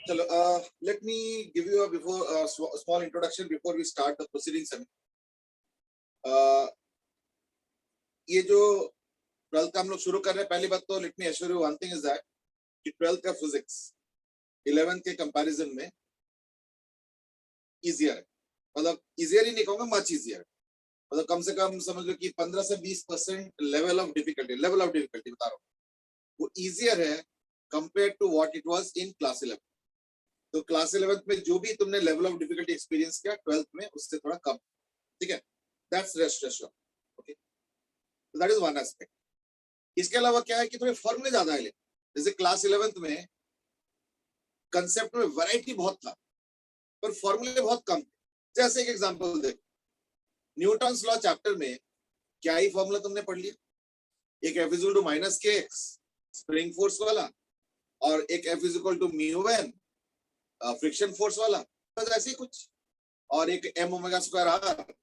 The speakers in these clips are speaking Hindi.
चलो, let me give you a small introduction before we start the proceedings. ये जो 12th का हम लोग शुरू कर रहे हैं, पहली बात तो let me assure you one thing is that कि 12th का फिजिक्स 11th के कंपैरिजन में इजियर है. मतलब इजियर ही नहीं कहूंगा, मच इजियर. मतलब कम से कम समझ लो कि 15 से 20% लेवल ऑफ डिफिकल्टी बता रहा हूँ, वो इजियर है compare to what it was in class 11. तो क्लास 11th में जो भी तुमने लेवल ऑफ डिफिकल्टी एक्सपीरियंस किया 12th में उससे थोड़ा कम. ठीक है, दैट्स रेस्ट एश्योर्ड. ओके, तो दैट इज वन एस्पेक्ट. इसके अलावा क्या है कि थोड़े फॉर्मूले ज्यादा है. जैसे क्लास 11th में कंसेप्ट में वैरायटी बहुत था पर फॉर्मूले बहुत कम थे. जैसे एक एग्जांपल देख, न्यूटन्स लॉ चैप्टर में क्या ही फॉर्मूला तुमने पढ़ लिया. एक F is equal to minus k x spring force वाला, और एक F is equal to mu n friction force वाला, बस ऐसे ही कुछ. और एक m ओमेगा स्क्वायर आर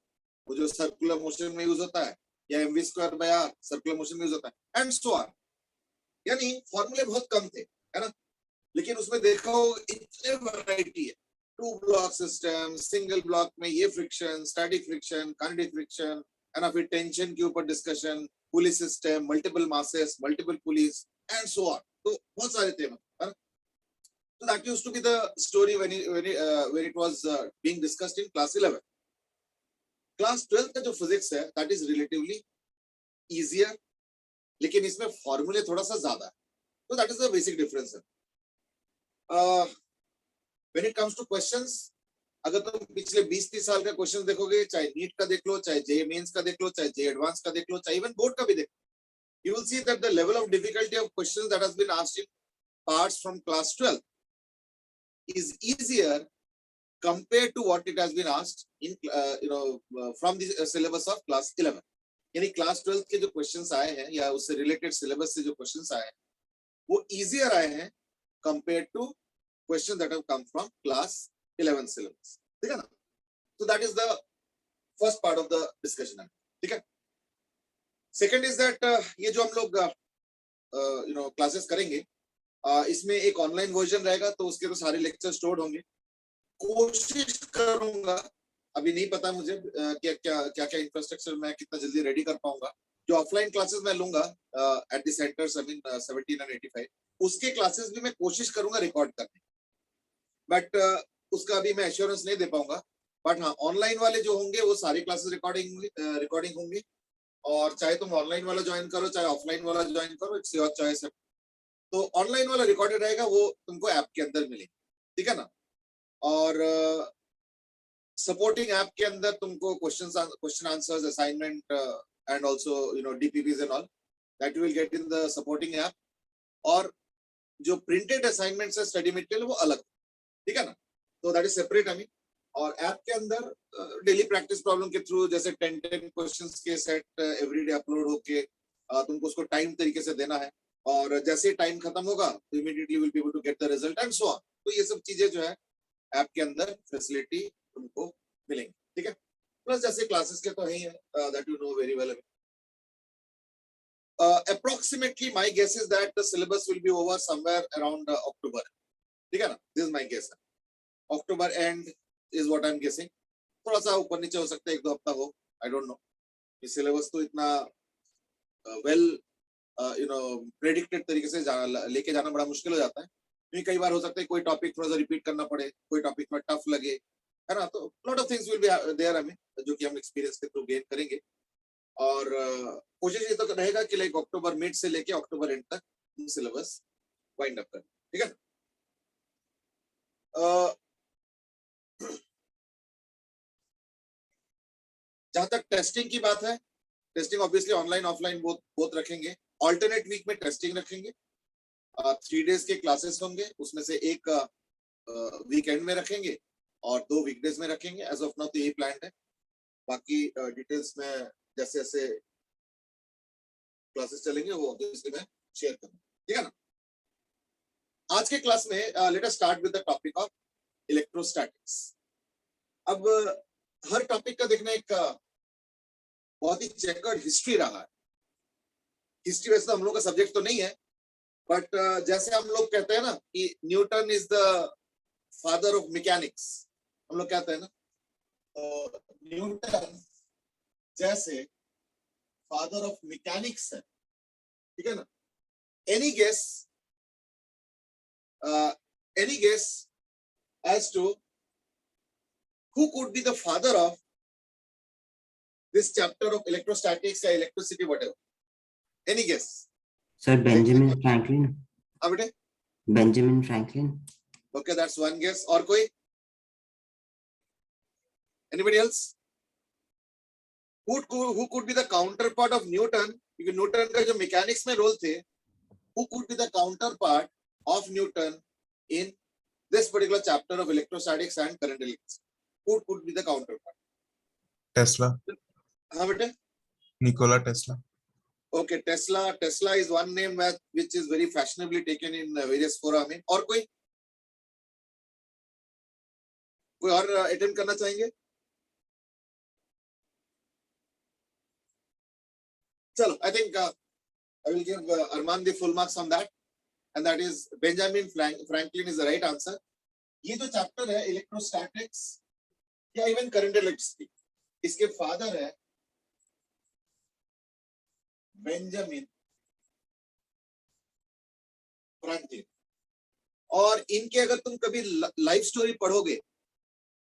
वो जो सर्कुलर मोशन में यूज होता है, या mv square by r circular motion में यूज होता है, एंड सो ऑन. यानी फॉर्मूले बहुत कम थे, है ना. लेकिन उसमें देखो इतने वैरायटी है. 2 ब्लॉक सिस्टम, सिंगल ब्लॉक में ये friction, static friction, kinetic friction, है ना. फिर टेंशन के ऊपर discussion, pulley system, multiple masses, multiple police, and so on. तो बहुत सारे थे, है ना. So that used to be the story when it was being discussed in class 11. Class 12 का जो physics है that is relatively easier, लेकिन इसमें फॉर्मूले थोड़ा सा ज्यादा है. तो that is the basic difference. When it comes to questions, अगर तुम पिछले 20-30 साल का क्वेश्चन देखोगे, चाहे नीट का देख लो, चाहे जे मेंस का देख लो, चाहे जे एडवांस का देख लो, चाहे इवन बोर्ड का भी देख लो, you will see that the level of difficulty of questions that has been asked in parts from class 12 is easier compared to what it has been asked in from the syllabus of class 11. यानी क्लास 12 के जो क्वेश्चंस आए हैं या उससे रिलेटेड सिलेबस से जो क्वेश्चंस आए हैं वो इजियर आए हैं compared to questions that have come from class 11 syllabus. ठीक है ना. So that is the first part of the discussion. ठीक है. Second is that ये जो हम लोग क्लासेस करेंगे, इसमें एक ऑनलाइन वर्जन रहेगा, तो उसके तो सारे लेक्चर स्टोर्ड होंगे. कोशिश करूंगा, अभी नहीं पता मुझे क्या क्या क्या क्या इंफ्रास्ट्रक्चर मैं कितना जल्दी रेडी कर पाऊंगा. जो ऑफलाइन क्लासेस मैं लूंगा at the centres, I mean 17 and 85, उसके क्लासेस भी मैं कोशिश करूंगा रिकॉर्ड करने. बट उसका अभी मैं एश्योरेंस नहीं दे पाऊंगा. बट हाँ, ऑनलाइन वाले जो होंगे वो सारी क्लासेस रिकॉर्डिंग होंगी. और चाहे तुम ऑनलाइन वाला ज्वाइन करो, चाहे ऑफलाइन वाला ज्वाइन करो, इट्स योर चॉइस है. तो ऑनलाइन वाला रिकॉर्डेड रहेगा, वो तुमको ऐप के अंदर मिलेगा. ठीक है ना. और सपोर्टिंग ऐप के अंदर तुमको question answers, assignment and also DPPs and all that you will get in the supporting app. और जो प्रिंटेड असाइनमेंट्स है, स्टडी मटेरियल, वो अलग. ठीक है ना. तो that is separate. I mean, और ऐप के अंदर डेली प्रैक्टिस प्रॉब्लम के थ्रू जैसे 10 क्वेश्चंस के सेट एवरीडे अपलोड होके तुमको उसको टाइम तरीके से देना है. और जैसे टाइम खत्म होगा तो immediately will be able to get the result and so on. तो ये सब चीजें जो है ऐप के अंदर फैसिलिटी तुमको मिलेंगे. ठीक है. प्लस जैसे क्लासेस के तो है ही है, that you know very well. Approximately my guess is that the syllabus will be over somewhere around October. ठीक है ना. This is my guess. October end is what I'm guessing. थोड़ा सा ऊपर नीचे हो सकता है, 1-2 हफ्ता हो, I don't know. ये सिलेबस तो इतना वेल प्रेडिक्टेड तरीके से लेके जाना बड़ा मुश्किल हो जाता है. क्योंकि कई बार हो सकता है कोई टॉपिक थोड़ा सा रिपीट करना पड़े, कोई टॉपिक में टफ लगे, है ना. तो lot of things will be there, हमें जो कि हम एक्सपीरियंस के थ्रू गेन करेंगे. और कोशिश ये तो रहेगा कि लाइक अक्टूबर मिड से लेके अक्टूबर एंड तक सिलेबस वाइंड अप करें. ठीक है. जहां तक टेस्टिंग की बात है, testing obviously online offline both रखेंगे. ऑल्टरनेट वीक में टेस्टिंग रखेंगे. 3 डेज के क्लासेस होंगे, उसमें से एक वीकेंड में रखेंगे और 2 वीकडेज में रखेंगे. एज ऑफ नाउ तो यही प्लान है. बाकी डिटेल्स में जैसे जैसे क्लासेस चलेंगे वो ऑब्वियसली मैं शेयर करूंगा. ठीक है ना. आज के क्लास में let us start with the topic of electrostatics. अब हर टॉपिक का देखना एक बहुत ही चेकर्ड हिस्ट्री रहा है. हिस्ट्री वैसे तो हम लोग का सब्जेक्ट तो नहीं है, बट जैसे हम लोग कहते हैं ना कि Newton is the father of mechanics हम लोग कहते हैं ना, तो न्यूटन जैसे फादर ऑफ मैकेनिक्स है, ठीक है ना? Any guess, any guess as to who could be the father of this chapter of electrostatics or electricity, whatever? Any guess? Sir, Benjamin Franklin. हाँ बेटे, Benjamin Franklin. okay, that's one guess. और कोई? Anybody else? Who could be the counterpart of Newton? क्योंकि न्यूटन का जो मैकेनिक्स में रोल थे, who could be the counterpart of Newton in this particular chapter of electrostatics and current electricity? Who could be the counterpart? Tesla. हाँ बेटे, Nikola Tesla. okay, Tesla is one name which is very fashionably taken in various fora में. और कोई और अटेम्प्ट करना चाहेंगे? चलो, I think I will give Arman the full marks on that, and that is Benjamin Franklin is the right answer. ये जो चैप्टर है इलेक्ट्रोस्टैटिक्स या इवन करंट इलेक्ट्रिसिटी, इसके फादर है बेंजामिन फ्रैंकलिन. और इनके अगर तुम कभी लाइफ स्टोरी पढ़ोगे,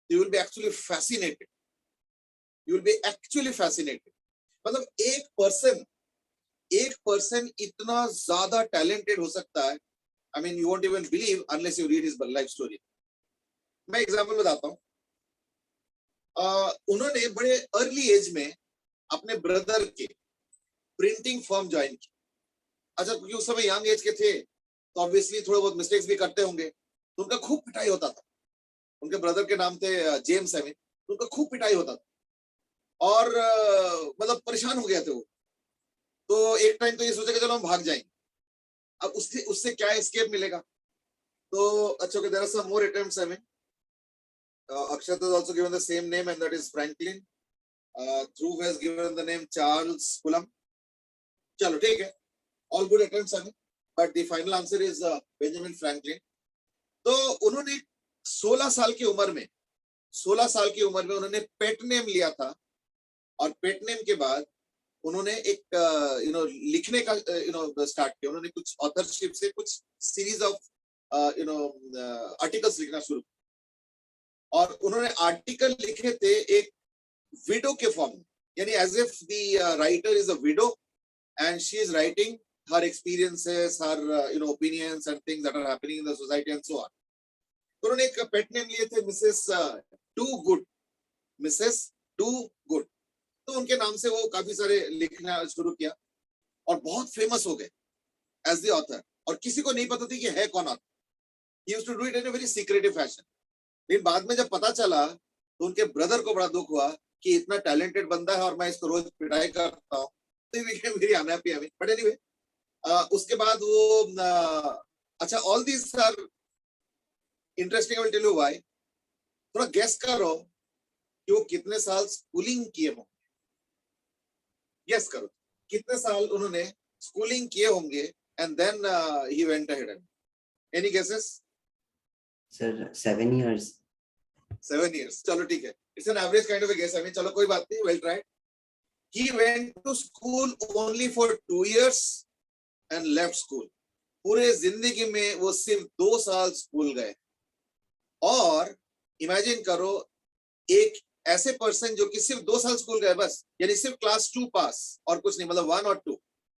you will be actually fascinated. You will be actually fascinated. मतलब एक पर्सन इतना ज्यादा टैलेंटेड हो सकता है. I mean, you won't even believe unless you read his life story. मैं एग्जाम्पल बताता हूँ. उन्होंने बड़े अर्ली एज में अपने ब्रदर के प्रिंटिंग फर्म ज्वाइन की. अच्छा, क्योंकि उस समय यंग एज के थे तो ऑब्वियसली थोड़े बहुत मिस्टेक्स भी करते होंगे, तो उनका खूब पिटाई होता था. उनके ब्रदर के नाम थे जेम्स एविन. उनका खूब पिटाई होता था और मतलब परेशान हो गए थे वो. तो एक टाइम तो ये सोचा कि चलो हम भाग जाएंगे. अब उससे क्या एस्केप मिलेगा? तो अच्छा, okay, there are some more attempts. I mean, Akshat has also given the same name, and that is Franklin. Dhruv has given the name Charles Coulomb. चलो ठीक है, all good attempts. I mean, but the final answer is Benjamin Franklin. तो उन्होंने 16 साल की उम्र में उन्होंने पेट नेम लिया था, और पेट नेम के बाद उन्होंने एक लिखने का स्टार्ट किया. उन्होंने कुछ ऑथरशिप से कुछ सीरीज ऑफ आर्टिकल्स लिखना शुरू किया, और उन्होंने आर्टिकल लिखे थे एक विडो के फॉर्म में, यानी as if the writer is a widow and she is writing her experiences, her opinions and things that are happening in the society and so on. तो उन्होंने एक पेट नेम लिए थे मिसेस टू गुड. तो उनके नाम से वो काफी सारे लिखना शुरू किया और बहुत फेमस हो गए एज द ऑथर, और किसी को नहीं पता थी कि है कौन author. He used to do it in a very secretive fashion. लेकिन बाद में जब पता चला तो उनके ब्रदर को बड़ा दुख हुआ कि इतना टैलेंटेड बंदा है और मैं इसको रोज पिटाई करता हूँ. तो he became very unhappy. But anyway, उसके बाद वो अच्छा, all these are interesting. I will tell you why. थोड़ा गेस करो कि वो कितने साल स्कूलिंग किए होंगे. गेस करो कितने साल उन्होंने स्कूलिंग किए होंगे, and then he went ahead. Any guesses? Sir, 7 years. 7 years. चलो ठीक है, it's an average kind of a guess. चलो कोई बात नहीं, well tried. He went to school only for 2 years and left school. पूरे जिंदगी में वो सिर्फ 2 साल स्कूल गए. और इमेजिन करो, एक ऐसे पर्सन जो कि सिर्फ 2 साल स्कूल गए बस, यानी सिर्फ क्लास 2 पास और कुछ नहीं, मतलब 1 और 2,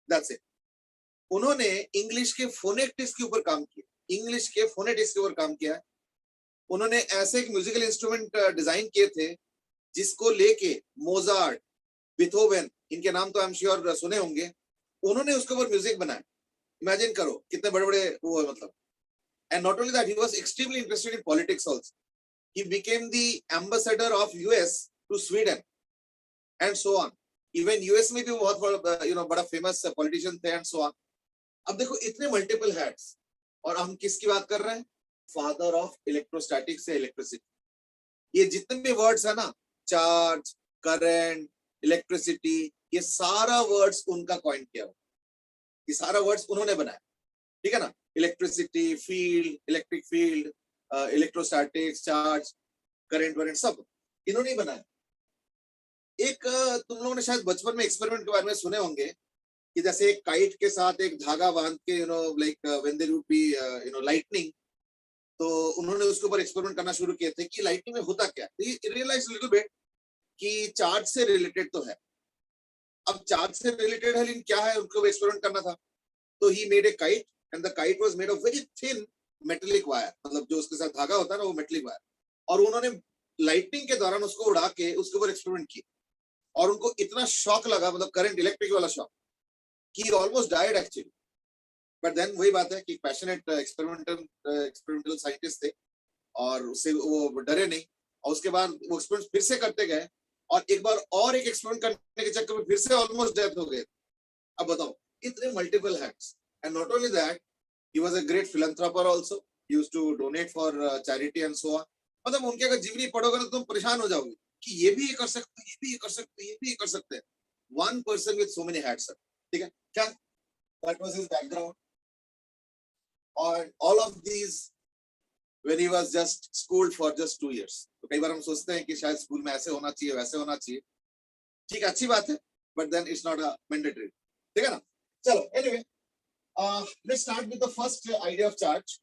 दैट्स इट. उन्होंने इंग्लिश के फोनेटिक्स के ऊपर काम किया. उन्होंने ऐसे एक म्यूजिकल इंस्ट्रूमेंट डिजाइन किए थे जिसको लेके मोजार्ट, बीथोवेन, इनके नाम तो आई एम श्योर सुने होंगे, उन्होंने उसके ऊपर म्यूजिक बनाया. इमेजिन करो कितने बड़े बड़े वो है मतलब. And not only that, he was extremely interested in politics also. He became the ambassador of US to Sweden and so on. Even US में भी वो बहुत बड़ा फेमस पॉलिटिशियन थे एंड सो ऑन. अब देखो, इतने मल्टीपल हैट्स, और हम किसकी बात कर रहे हैं? फादर ऑफ इलेक्ट्रोस्टैटिक्स से इलेक्ट्रिसिटी. ये जितने भी वर्ड्स है ना, चार्ज, करंट, इलेक्ट्रिसिटी, ये सारा वर्ड्स उनका कॉइन किया हुआ. ये सारा वर्ड्स उन्होंने बनाया, ठीक है ना. Electricity, field, electric field, electrostatics, charge, current warrant सब इन्होंने ही बनाया। एक तुम लोगों ने शायद बचपन में एक्सपेरिमेंट के बारे में सुने होंगे कि जैसे एक काइट के साथ एक धागा बांध के like when there would be lightning, तो उन्होंने उसके ऊपर एक्सपेरिमेंट करना शुरू किए थे कि लाइटनिंग में होता क्या है। रियलाइज लिटिल बिट कि चार्ज से रिलेटेड तो है। अब चार्ज से रिलेटेड है लेकिन क्या है, उनको एक्सपेरिमेंट करना था। तो he made a kite and the kite was made of very thin metallic wire, मतलब जो उसके साथ धागा होता है ना वो मेटेलिक वायर, और उन्होंने लाइटनिंग के दौरान उसको उड़ा के उसके ऊपर एक्सपेरिमेंट किया और उनको इतना शॉक लगा, मतलब करंट, इलेक्ट्रिक वाला शॉक, कि almost died actually. But then वही बात है कि पैशनेट एक्सपेरिमेंटल साइंटिस्ट थे और उससे वो डरे नहीं, और उसके बाद वो एक्सपेरिमेंट फिर से करते गए और एक बार और एक एक्सपेरिमेंट करने के चक्कर में फिर से ऑलमोस्ट डेथ हो गए। अब बताओ, इतने multiple hats. And not only that, he was a great philanthropist also, he used to donate for charity and so on. मतलब उनके अगर जीवनी पढ़ोगे ना तो तुम परेशान हो जाओगे कि ये भी ये कर सकते हैं, ये भी ये कर सकते हैं, ये भी ये कर सकते हैं। One person with so many hats. ठीक है क्या? That was his background. और all of these when he was just schooled for just 2 years। तो कई बार हम सोचते हैं कि शायद स्कूल में ऐसे होना चाहिए, वैसे होना चाहिए। ठीक है, अच्छी बात है, but then it's not a mandatory. ठीक है ना? चलो, anyway, let's start with the first idea of charge,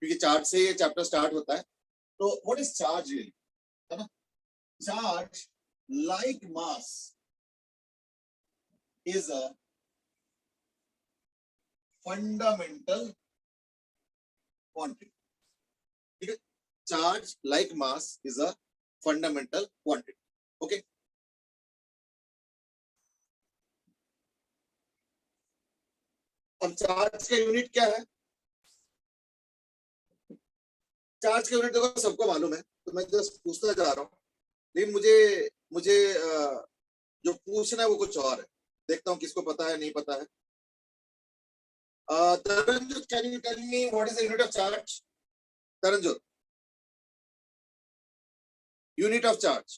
क्योंकि चार्ज से ये चैप्टर स्टार्ट होता है। तो व्हाट इज चार्ज रियली, है ना? Charge like mass is a fundamental quantity। ठीक है, charge like mass is a fundamental quantity. Okay, अब चार्ज का यूनिट क्या है? चार्ज का यूनिट देखो सबको मालूम है, तो मैं जस्ट पूछता जा रहा हूँ, लेकिन मुझे मुझे जो पूछना है वो कुछ और है। देखता हूँ किसको पता है, नहीं पता है। Taranjot, can you tell me what is the unit of charge? Taranjot, unit of charge.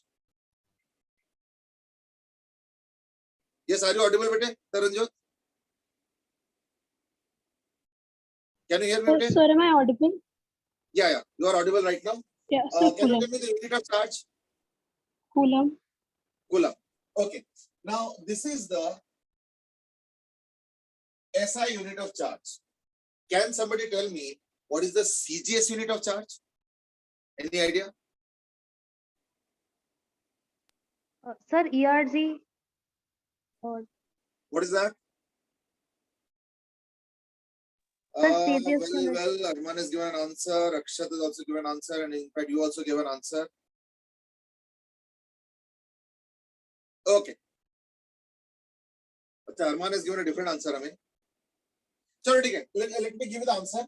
Yes, are you audible, bete? Taranjot, can you hear me, bete? Sir, am I audible? Yeah, you are audible right now. Yeah, sir, Can you Coulomb. tell me the unit of charge? Coulomb. Coulomb. Okay. Now this is the SI unit of charge. Can somebody tell me what is the CGS unit of charge? Any idea? Sir, ERG. Or What is that? Sir, CGS Well, unit. well, Arman has given an answer. Akshat has also given an answer, and in fact, you also gave an answer. Okay. अच्छा, Arman has given a different answer हमें। चलो ठीक है, let me give you the answer।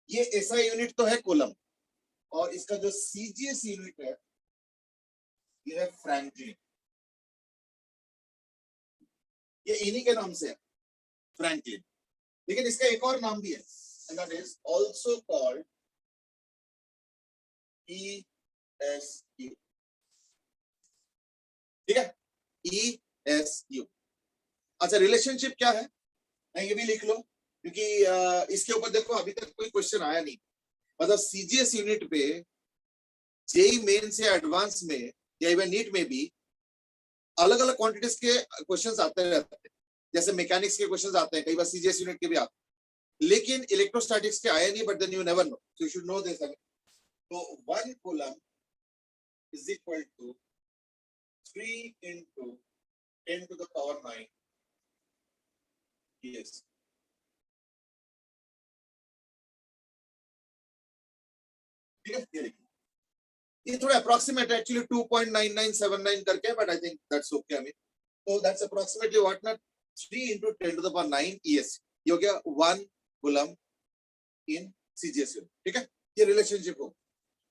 ये SI यूनिट तो है कूलम, और इसका जो CGS यूनिट है ये है फ्रैंकलिन। ये इन्हीं के नाम से है, फ्रैंकलिन। लेकिन इसका एक और नाम भी है, and that is also called ESU। ठीक है, ESU। अच्छा, रिलेशनशिप क्या है, मैं ये भी लिख लो, क्योंकि इसके ऊपर देखो अभी तक कोई क्वेश्चन आया नहीं। मतलब सीजीएस यूनिट पे जेई मेन से एडवांस में या इवन नीट में भी अलग अलग क्वांटिटीज के क्वेश्चंस आते रहते हैं। जैसे मैकेनिक्स के क्वेश्चंस आते हैं, कई बार सीजीएस यूनिट के भी आते हैं, लेकिन इलेक्ट्रोस्टैटिक्स के आए नहीं। But then you never know, so you should know this. तो 1 coulomb is equal to 3 into 10 to the power 9 yes। ठीक है, ये लिखिए। ये थोड़ा अप्रोक्सीमेट है एक्चुअली, 2.9979 करके, but I think that's okay. I mean, so that's approximately what, not 3 into 10 to the power 9 ES। ये हो गया 1 कूलम इन CGS यूनिट। ठीक है, ये रिलेशनशिप हो।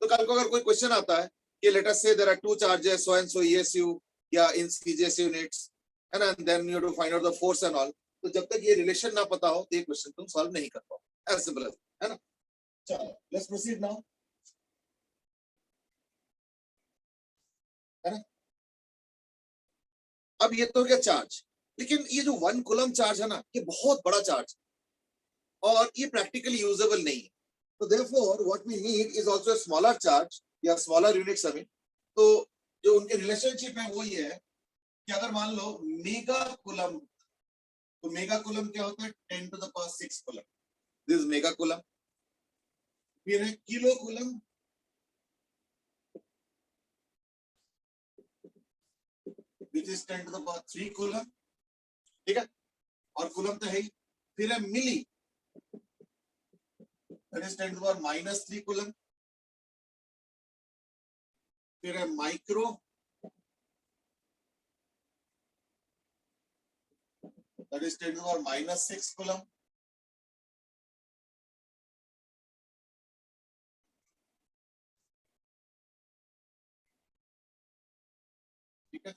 तो कल को अगर कोई क्वेश्चन आता है कि let us say there are 2 charges so and so ESU या इन CGS यूनिट्स, है ना, then you have to find out the force and all. तो जब तक ये रिलेशन ना पता हो तो ये क्वेश्चन तुम सॉल्व नहीं कर पाओ, एज सिंपल एज, है ना। चलो, लेट्स प्रोसीड नाउ, है ना। अब ये तो हो गया चार्ज, लेकिन ये जो 1 कूलम चार्ज है ना, ये बहुत बड़ा चार्ज और ये प्रैक्टिकली यूजेबल नहीं है। So therefore, what we need is also a smaller charge या smaller units हमें. तो जो उनके relationship है वो ये है कि अगर मान लो मेगा कूलम, तो मेगा कूलम क्या होता है 10 to the power 6 coulomb. This is mega coulomb. फिर है kilo coulomb, which is 10 to the power 3 coulomb. ठीक है, और कूलम तो है ही. फिर है मिली, that is 10 to the power -3 coulomb. फिर है micro, that is 10 to the power -6 coulomb. ठीक है,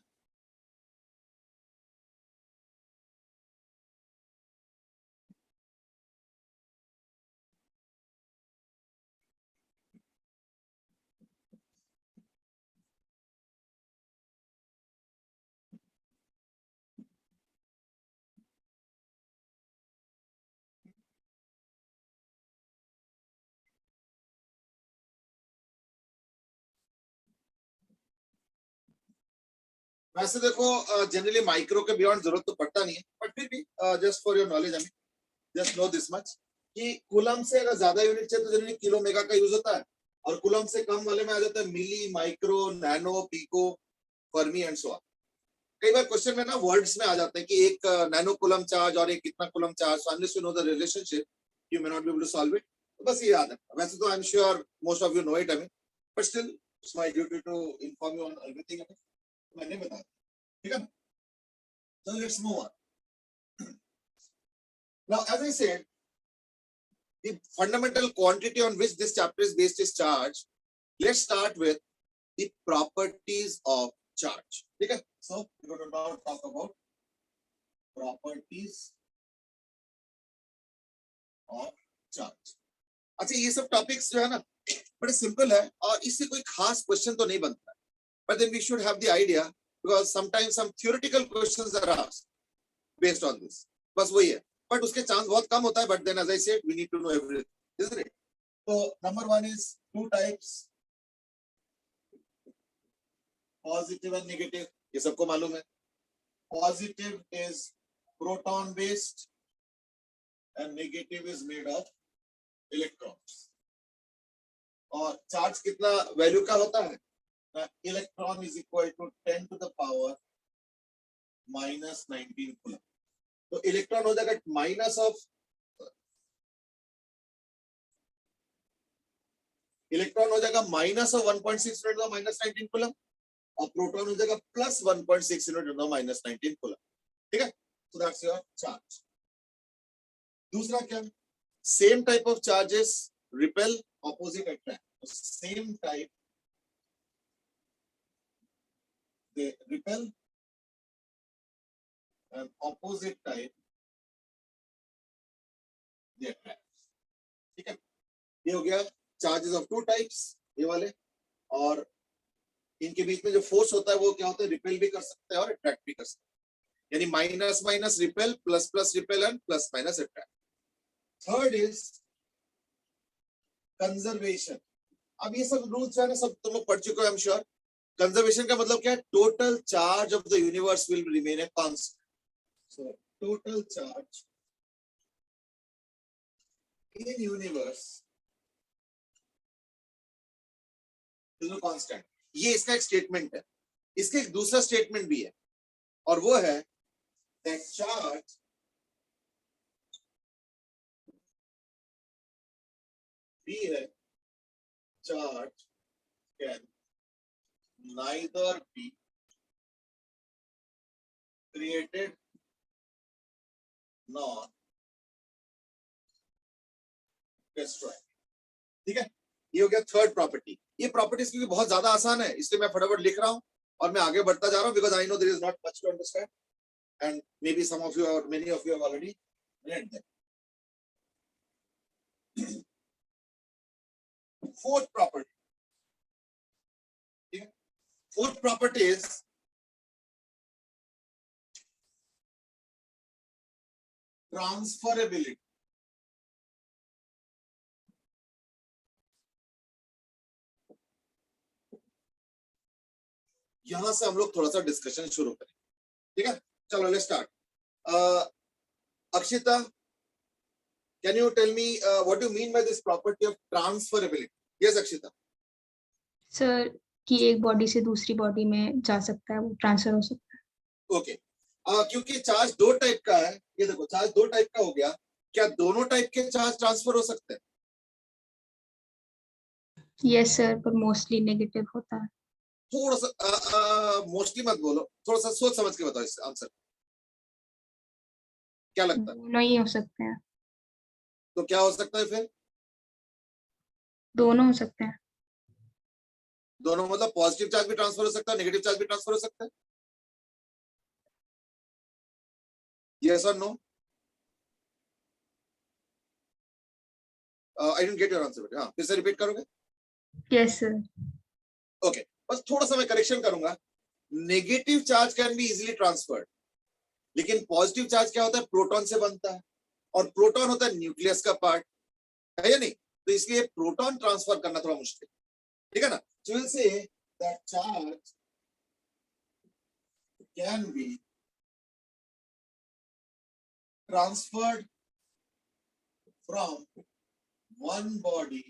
वैसे देखो जनरली माइक्रो के बियॉन्ड जरूरत तो पड़ता नहीं है, बट फिर भी just for your knowledge, I mean just know this much कि कूलम से अगर ज्यादा यूनिट चाहिए तो जनरली किलो मेगा का यूज होता है, और कूलम से कम वाले में आ जाता है milli, micro, nano, pico, fermi and so on. कई बार क्वेश्चन में ना वर्ड्स में आ जाते हैं कि एक नैनो कूलम चार्ज और एक कितना coulomb charge, so unless you know the relationship you may not be able to solve it. बस ये याद है. वैसे तो I am sure most of you know it, I mean, but still it's my duty to inform you on everything. मैंने बता दिया. ठीक है, so let's move on. Now, as I said, the fundamental quantity on which this chapter is based is charge. Let's start with the properties of charge. Okay, so we're going to now talk about properties of charge. अच्छा, ये सब टॉपिक्स जो है ना बड़े सिंपल है और इससे कोई खास क्वेश्चन तो नहीं बनता, but then we should have the idea because sometimes some theoretical questions are asked based on this. बस वही है, but उसके चांस बहुत कम होता है, but then as I said we need to know everything, isn't it? So number one is two types, positive and negative. ये सबको मालूम है. Positive is proton based and negative is made of electrons. और चार्ज कितना वैल्यू का होता है? Electron is equal to 10 to the power -19 coulomb. तो इलेक्ट्रॉन हो जाएगा माइनस ऑफ, इलेक्ट्रॉन हो जाएगा माइनस ऑफ 1.6 -19 कूलम, और प्रोटॉन हो जाएगा प्लस 1.6 -19 कूलम. ठीक है, सो दैट्स योर चार्ज. दूसरा क्या, same type of charges repel, opposite attract. Same type they repel and opposite type they attract. ठीक है, ये हो गया चार्जेस ऑफ टू टाइप्स, ये वाले. और इनके बीच में जो फोर्स होता है वो क्या होता है, रिपेल भी कर सकते हैं और अट्रैक्ट भी कर सकते हैं. यानी minus minus repel, plus plus repel and plus minus attract. Third is conservation. अब ये सब रूल्स है ना, सब तुम लोग पढ़ चुके हो आई एम श्योर. कंजर्वेशन का मतलब क्या है, total charge of the universe will remain a constant. So total charge in universe is constant. ये इसका एक स्टेटमेंट है. इसका एक दूसरा स्टेटमेंट भी है, और वो है दैट चार्ज भी है, charge can neither be created nor destroyed. ठीक है, ये हो गया थर्ड प्रॉपर्टी. ये प्रॉपर्टीज क्योंकि बहुत ज्यादा आसान है इसलिए मैं फटाफट लिख रहा हूं और मैं आगे बढ़ता जा रहा हूं, because I know there is not much to understand and maybe some of you और many of you have already read them. Fourth property. Fourth property is transferability. यहां से हम लोग थोड़ा सा डिस्कशन शुरू करें, ठीक है? चलो let's start. Akshita, can you tell me what do you mean by this property of transferability? Yes, Akshita. Sir कि एक बॉडी से दूसरी बॉडी में जा सकता है, वो ट्रांसफर हो सकता ओके. क्योंकि चार्ज दो टाइप का है, ये देखो चार्ज दो टाइप का हो गया, क्या दोनों टाइप के चार्ज ट्रांसफर हो सकते हैं? है. यस सर, पर मोस्टली नेगेटिव होता है. थोड़ा सा मोस्टली मत बोलो, थोड़ा सा सोच समझ के बताओ इस आंसर. क्या लगता है? दोनों ही हो सकते हैं. तो क्या हो सकता है फिर? दोनों हो सकते हैं. दोनों मतलब पॉजिटिव चार्ज भी ट्रांसफर हो सकता है, नेगेटिव चार्ज भी ट्रांसफर हो सकता है. Yes or no? I didn't get your answer. हाँ, फिर से रिपीट करोगे? Yes sir. ओके, बस थोड़ा सा मैं करेक्शन करूंगा. Negative charge can be easily transferred, लेकिन पॉजिटिव चार्ज क्या होता है? प्रोटॉन से बनता है, और प्रोटॉन होता है न्यूक्लियस का पार्ट, है या नहीं? तो इसलिए प्रोटॉन ट्रांसफर करना थोड़ा मुश्किल, ठीक है ना? So we'll say that charge can be transferred from one body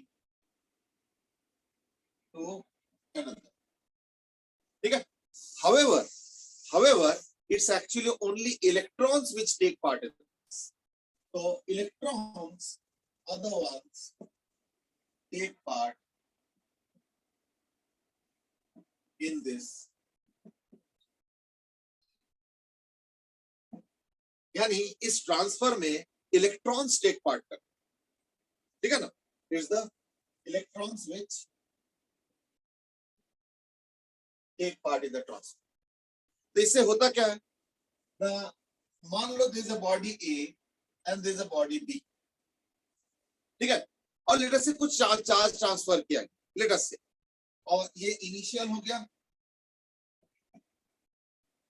to another. ठीक है? However, it's actually only electrons which take part in this. So electrons are the ones take part in this. यानी इस ट्रांसफर में इलेक्ट्रॉन्स टेक पार्ट कर, ठीक है ना? It's the electrons which take part in the transfer. तो इससे होता क्या है? मान लो this is a body A and this is a body B, ठीक है? और लेटर से कुछ चार्ज ट्रांसफर किया लेटर से, और ये इनिशियल हो गया,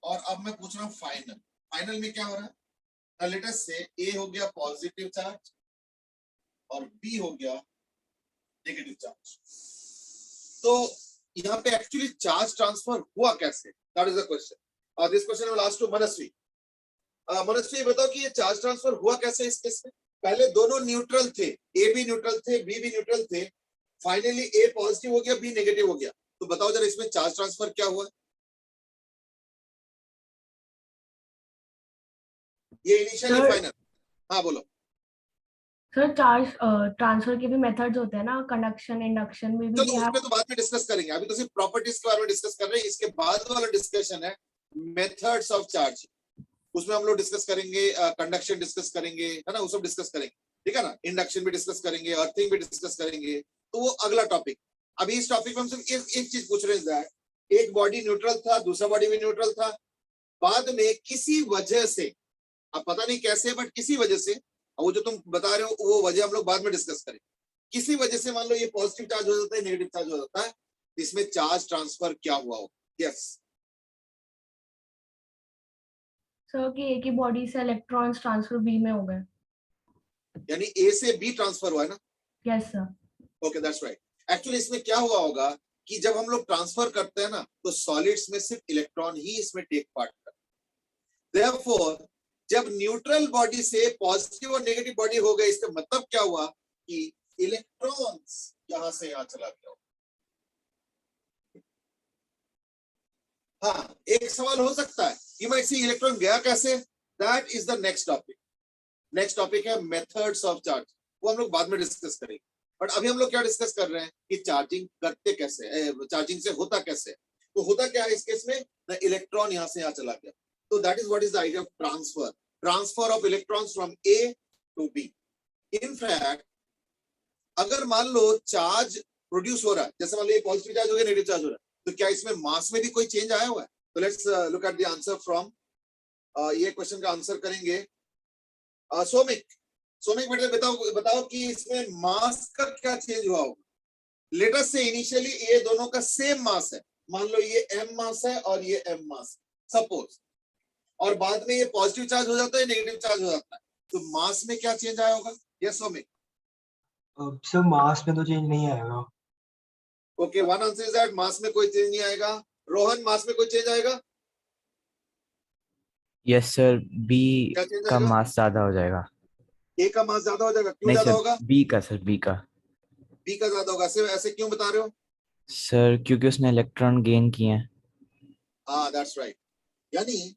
और अब मैं पूछ रहा हूं फाइनल में क्या हो रहा है? लेटर से ए हो गया पॉजिटिव चार्ज और बी हो गया नेगेटिव चार्ज. तो यहाँ पे एक्चुअली चार्ज ट्रांसफर हुआ कैसे? That is the question. This question will ask to Manasvi. Manasvi बताओ कि ये चार्ज ट्रांसफर हुआ कैसे इस केस में? पहले दोनों न्यूट्रल थे, ए भी न्यूट्रल थे, बी भी न्यूट्रल थे, फाइनली ए पॉजिटिव हो गया, बी नेगेटिव हो गया. तो बताओ जरा इसमें चार्ज ट्रांसफर क्या हुआ? ये इनिशियली फाइनल. हाँ बोलो. सर चार्ज ट्रांसफर के भी मेथड्स होते हैं ना, कंडक्शन इंडक्शन में भी चलो उसमें तो बाद में डिस्कस करेंगे, अभी तो सिर्फ प्रॉपर्टीज के बारे में डिस्कस कर रहे हैं. इसके बाद वाला डिस्कशन है मेथड्स ऑफ चार्ज. उसमें हम लोग डिस्कस करेंगे, कंडक्शन डिस्कस करेंगे, है ना? वो सब डिस्कस करेंगे, ठीक है ना? इंडक्शन भी डिस्कस करेंगे, अर्थिंग भी डिस्कस करेंगे. तो वो अगला टॉपिक. अभी इस टॉपिक में हम सिर्फ एक चीज पूछ रहे हैं, एक बॉडी न्यूट्रल था, दूसरा बॉडी भी न्यूट्रल था, बाद में किसी वजह से, अब पता नहीं कैसे, बट किसी वजह से, वो जो तुम बता रहे हो वो वजह हम लोग बाद में डिस्कस करेंगे. किसी वजह से मान लो ये पॉजिटिव चार्ज हो जाता है, नेगेटिव चार्ज हो जाता है, इसमें चार्ज ट्रांसफर क्या हुआ हो? यस सर कि एक ही बॉडी से इलेक्ट्रॉन्स ट्रांसफर बी में हो गए. यानी ए से बी ट्रांसफर हुआ है ना? Yes sir. Okay that's right. Actually इसमें क्या हुआ होगा कि जब हम लोग ट्रांसफर करते हैं ना, तो सॉलिड्स में सिर्फ इलेक्ट्रॉन ही इसमें टेक पार्ट करते हैं. देयरफॉर जब न्यूट्रल बॉडी से पॉजिटिव और नेगेटिव बॉडी हो गई, इसका मतलब क्या हुआ कि इलेक्ट्रॉन्स यहां से यहां चला गया. हाँ, एक सवाल हो सकता है, यू माइट सी इलेक्ट्रॉन गया कैसे? That is the next topic. Next topic है मेथड्स ऑफ चार्ज. वो हम लोग बाद में डिस्कस करेंगे, बट अभी हम लोग क्या डिस्कस कर रहे हैं कि चार्जिंग करते कैसे, चार्जिंग से होता कैसे. तो होता क्या है इस केस में? द इलेक्ट्रॉन यहां से यहां चला गया. So that is what is the idea of transfer of electrons from A to B. In fact, अगर मान लो चार्ज प्रोड्यूस हो रहा है, जैसे मान लो ये पॉजिटिव चार्ज हो गया, नेगेटिव चार्ज हो रहा है, तो क्या इसमें मास में भी कोई चेंज आया हुआ है? तो let's look at the answer from, ये क्वेश्चन का आंसर करेंगे सोमिक बेटा. बताओ कि इसमें मास का क्या चेंज हुआ होगा? लेटर से इनिशियली ये दोनों का सेम मास है, मान लो ये m मास है और ये m मास सपोज, और बाद में ये पॉजिटिव चार्ज हो जाता है, नेगेटिव चार्ज हो जाता है, तो मास में क्या चेंज आया होगा? यस सोमिक. सर मास में तो चेंज नहीं आएगा. Okay, one answer is that mass में कोई चेंज नहीं आएगा. रोहन मास में कोई चेंज आएगा? यस सर, बी क्या चेंज का आएगा? मास ज्यादा हो जाएगा। ए का मास ज्यादा हो जाएगा, क्यों नहीं ज्यादा सर, होगा? बी का सर, बी का। बी का ज्यादा होगा, ऐसे ऐसे क्यों बता रहे हो? सर क्योंकि उसने इलेक्ट्रॉन गेन किए हैं। हाँ दैट्स राइट। यानी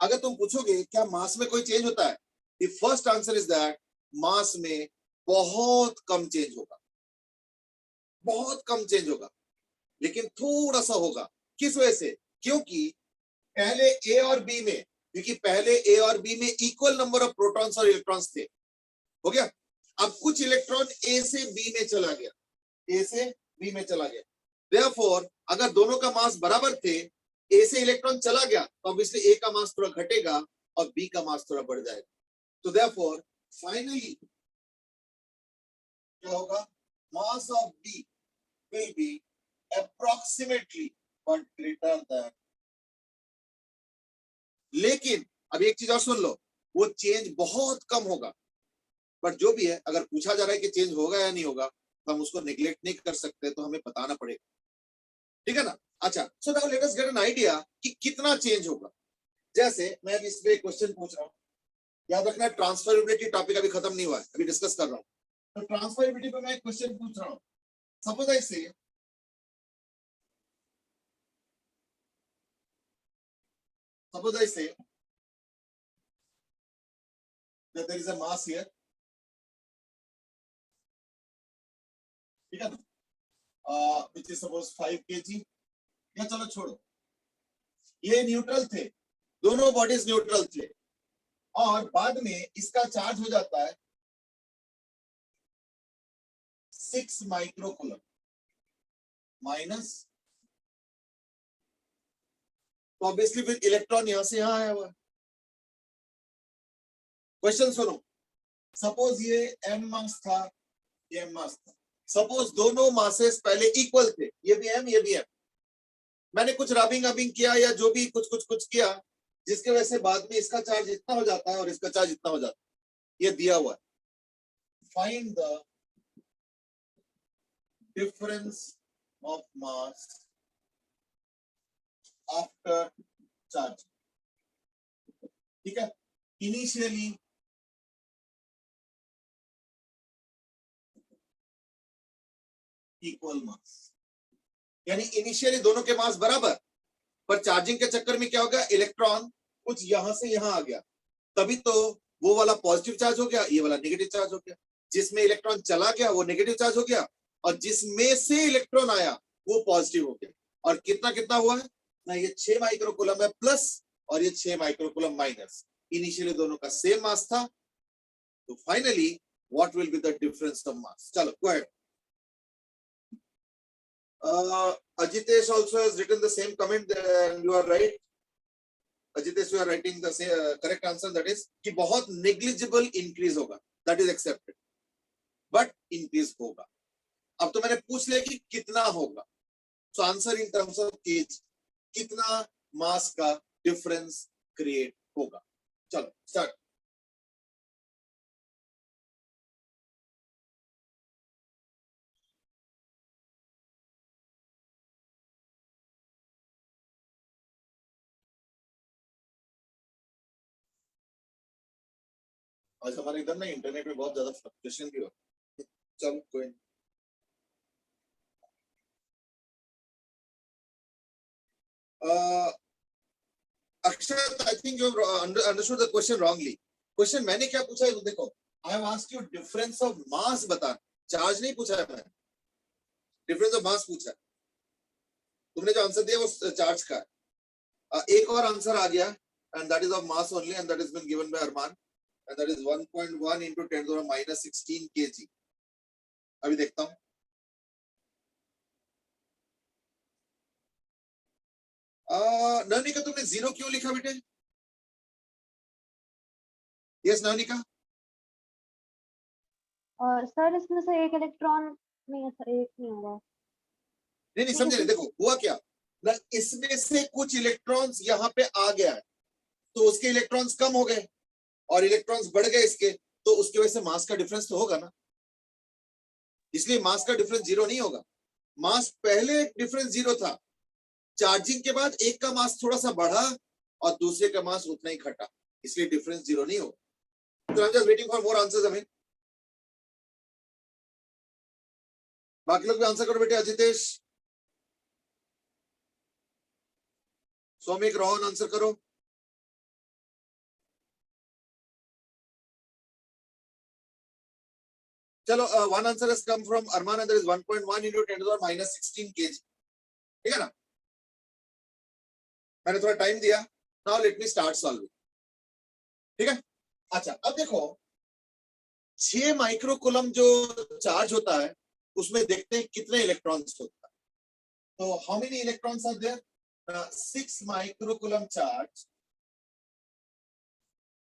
अगर तुम पूछोगे क्या मास में कोई चेंज होता है, the first answer is that mass में बहुत कम चेंज होगा, बहुत कम चेंज होगा, लेकिन थोड़ा सा होगा। किस वजह से? क्योंकि पहले ए और बी में, क्योंकि पहले ए और बी में इक्वल नंबर ऑफ प्रोटॉन्स और इलेक्ट्रॉन्स थे, हो गया। अब कुछ इलेक्ट्रॉन ए से बी में चला गया, ए से बी में चला गया। देयरफॉर अगर दोनों का मास बराबर थे, ए से इलेक्ट्रॉन चला गया तो ऑब्वियसली ए का मास थोड़ा घटेगा और बी का मास थोड़ा बढ़ जाएगा। तो देयरफॉर फाइनली क्या होगा? Mass of b will be approximately but greater than। लेकिन अब एक चीज और सुन लो, वो चेंज बहुत कम होगा, बट जो भी है, अगर पूछा जा रहा है कि चेंज होगा या नहीं होगा, तो हम उसको नेग्लेक्ट नहीं कर सकते, तो हमें बताना पड़ेगा, ठीक है ना? अच्छा, so now let us get an idea कि कितना चेंज होगा। जैसे मैं अभी इसमें क्वेश्चन पूछ रहा हूँ, याद रखना ट्रांसफरेबिलिटी टॉपिक अभी खत्म नहीं हुआ है, अभी डिस्कस कर रहा हूँ। तो ट्रांसफरेबिलिटी पे मैं क्वेश्चन पूछ रहा हूँ। सपोज आई से that there is a mass here, ठीक है ना, which is suppose 5 kg, या चलो छोड़ो, ये न्यूट्रल थे, दोनों बॉडीज न्यूट्रल थे, और बाद में इसका चार्ज हो जाता है 6 माइक्रोकूलम माइनस, तो ऑब्वियसली फिर इलेक्ट्रॉन यहां से यहां आया हुआ है। क्वेश्चन सुनो, सपोज ये m मास था, ये m मास था, सपोज दोनों मासेस पहले इक्वल थे, ये भी m ये भी m, मैंने कुछ रबिंग किया या जो भी कुछ किया, जिसके वजह से बाद में इसका चार्ज इतना हो जाता है और इसका चार्ज इतना हो जाता है, ये दिया हुआ है। Find the difference of mass after charge, ठीक है। इनिशियली इक्वल मास, यानी इनिशियली दोनों के मास बराबर, पर चार्जिंग के चक्कर में क्या होगा, इलेक्ट्रॉन कुछ यहां से यहां आ गया, तभी तो वो वाला पॉजिटिव चार्ज हो गया, ये वाला नेगेटिव चार्ज हो गया। जिसमें इलेक्ट्रॉन चला गया वो नेगेटिव चार्ज हो गया, और जिसमें से इलेक्ट्रॉन आया वो पॉजिटिव हो गया। और कितना कितना हुआ है ना, ये 6 माइक्रोकूलम है प्लस, और ये 6 माइक्रोकूलम माइनस। इनिशियली दोनों का सेम मास था, तो finally what will be the difference of mass? चलो go ahead. Ajitesh also has written the same comment, and you are right. Ajitesh, you are writing the same, correct answer, that is कि बहुत negligible increase होगा, that is accepted, but increase होगा। अब तो मैंने पूछ लिया कि कितना होगा, so answer in terms of kg, कितना मास का डिफरेंस क्रिएट होगा। चलो स्टार्ट। आज हमारे इधर ना इंटरनेट में बहुत ज्यादा फ्लक्चुएशन भी हो, चलो कोई नहीं। Akshat, I think you understood the question wrongly. Question मैंने क्या पूछा है देखो, I have asked you difference of mass बता, चार्ज नहीं पूछा है मैंने, डिफरेंस ऑफ मास पूछा है। तुमने जो आंसर दिया वो चार्ज का है। एक और आंसर आ गया, and that is of mass only, and that has been given by Arman, and that is 1.1 into 10 to the minus 16 kg। अभी देखता हूँ। नवनिका, तुमने 0 क्यों लिखा बेटे? यस नवनिका। और सर इसमें से एक इलेक्ट्रॉन नहीं है सर, एक नहीं होगा। नहीं समझे नहीं, देखो हुआ क्या ना, इसमें से कुछ इलेक्ट्रॉन्स यहाँ पे आ गया है, तो उसके इलेक्ट्रॉन्स कम हो गए और इलेक्ट्रॉन्स बढ़ गए इसके, तो उसकी वजह से मास का डिफरेंस तो होगा ना, इसलिए मास का डिफरेंस 0 नहीं होगा। मास पहले डिफरेंस 0 था, चार्जिंग के बाद एक का मास थोड़ा सा बढ़ा और दूसरे का मास उतना ही घटा, इसलिए डिफरेंस जीरो नहीं होगा। तो I am just waiting for more answers. हमें बाकी लोग भी आंसर करो बेटे। अजितेश, सौमिक, रोहन आंसर करो। चलो, one answer has come from Arman and there is 1.1 into 10 to the minus 16 kg। ठीक है ना? मैंने थोड़ा टाइम दिया। Now let me start solving. ठीक है? अच्छा, अब देखो 6 माइक्रोकूलम जो चार्ज होता है उसमें देखते हैं कितने इलेक्ट्रॉन्स होता है। तो how many electrons are there? 6 microcoulomb charge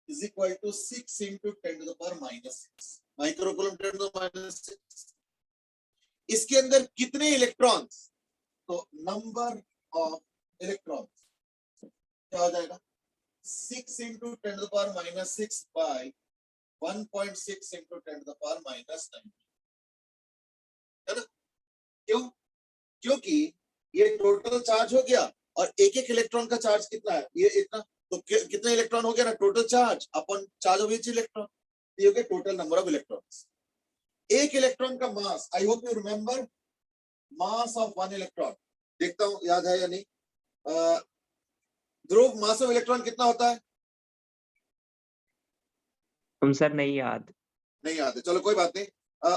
is equal to 6 into 10 to the power minus 6 microcoulomb 10 to the minus 6। इसके अंदर कितने इलेक्ट्रॉन्स? तो नंबर ऑफ इलेक्ट्रॉन्स क्या हो जाएगा? 6 into 10 to the power minus 6 by 1.6 into 10 to the power minus 9, है ना? क्यों? क्योंकि ये टोटल चार्ज हो गया और एक एक इलेक्ट्रॉन का चार्ज कितना है? ये इतना। तो कितने इलेक्ट्रॉन हो गया ना? Total charge upon charge of each electron, ये हो गया टोटल नंबर ऑफ इलेक्ट्रॉन्स। एक इलेक्ट्रॉन का mass, I hope you remember mass of one electron. देखता हूं याद है या नहीं। ध्रुव, मास ऑफ इलेक्ट्रॉन कितना होता है? सर नहीं याद। नहीं याद है, चलो कोई बात नहीं।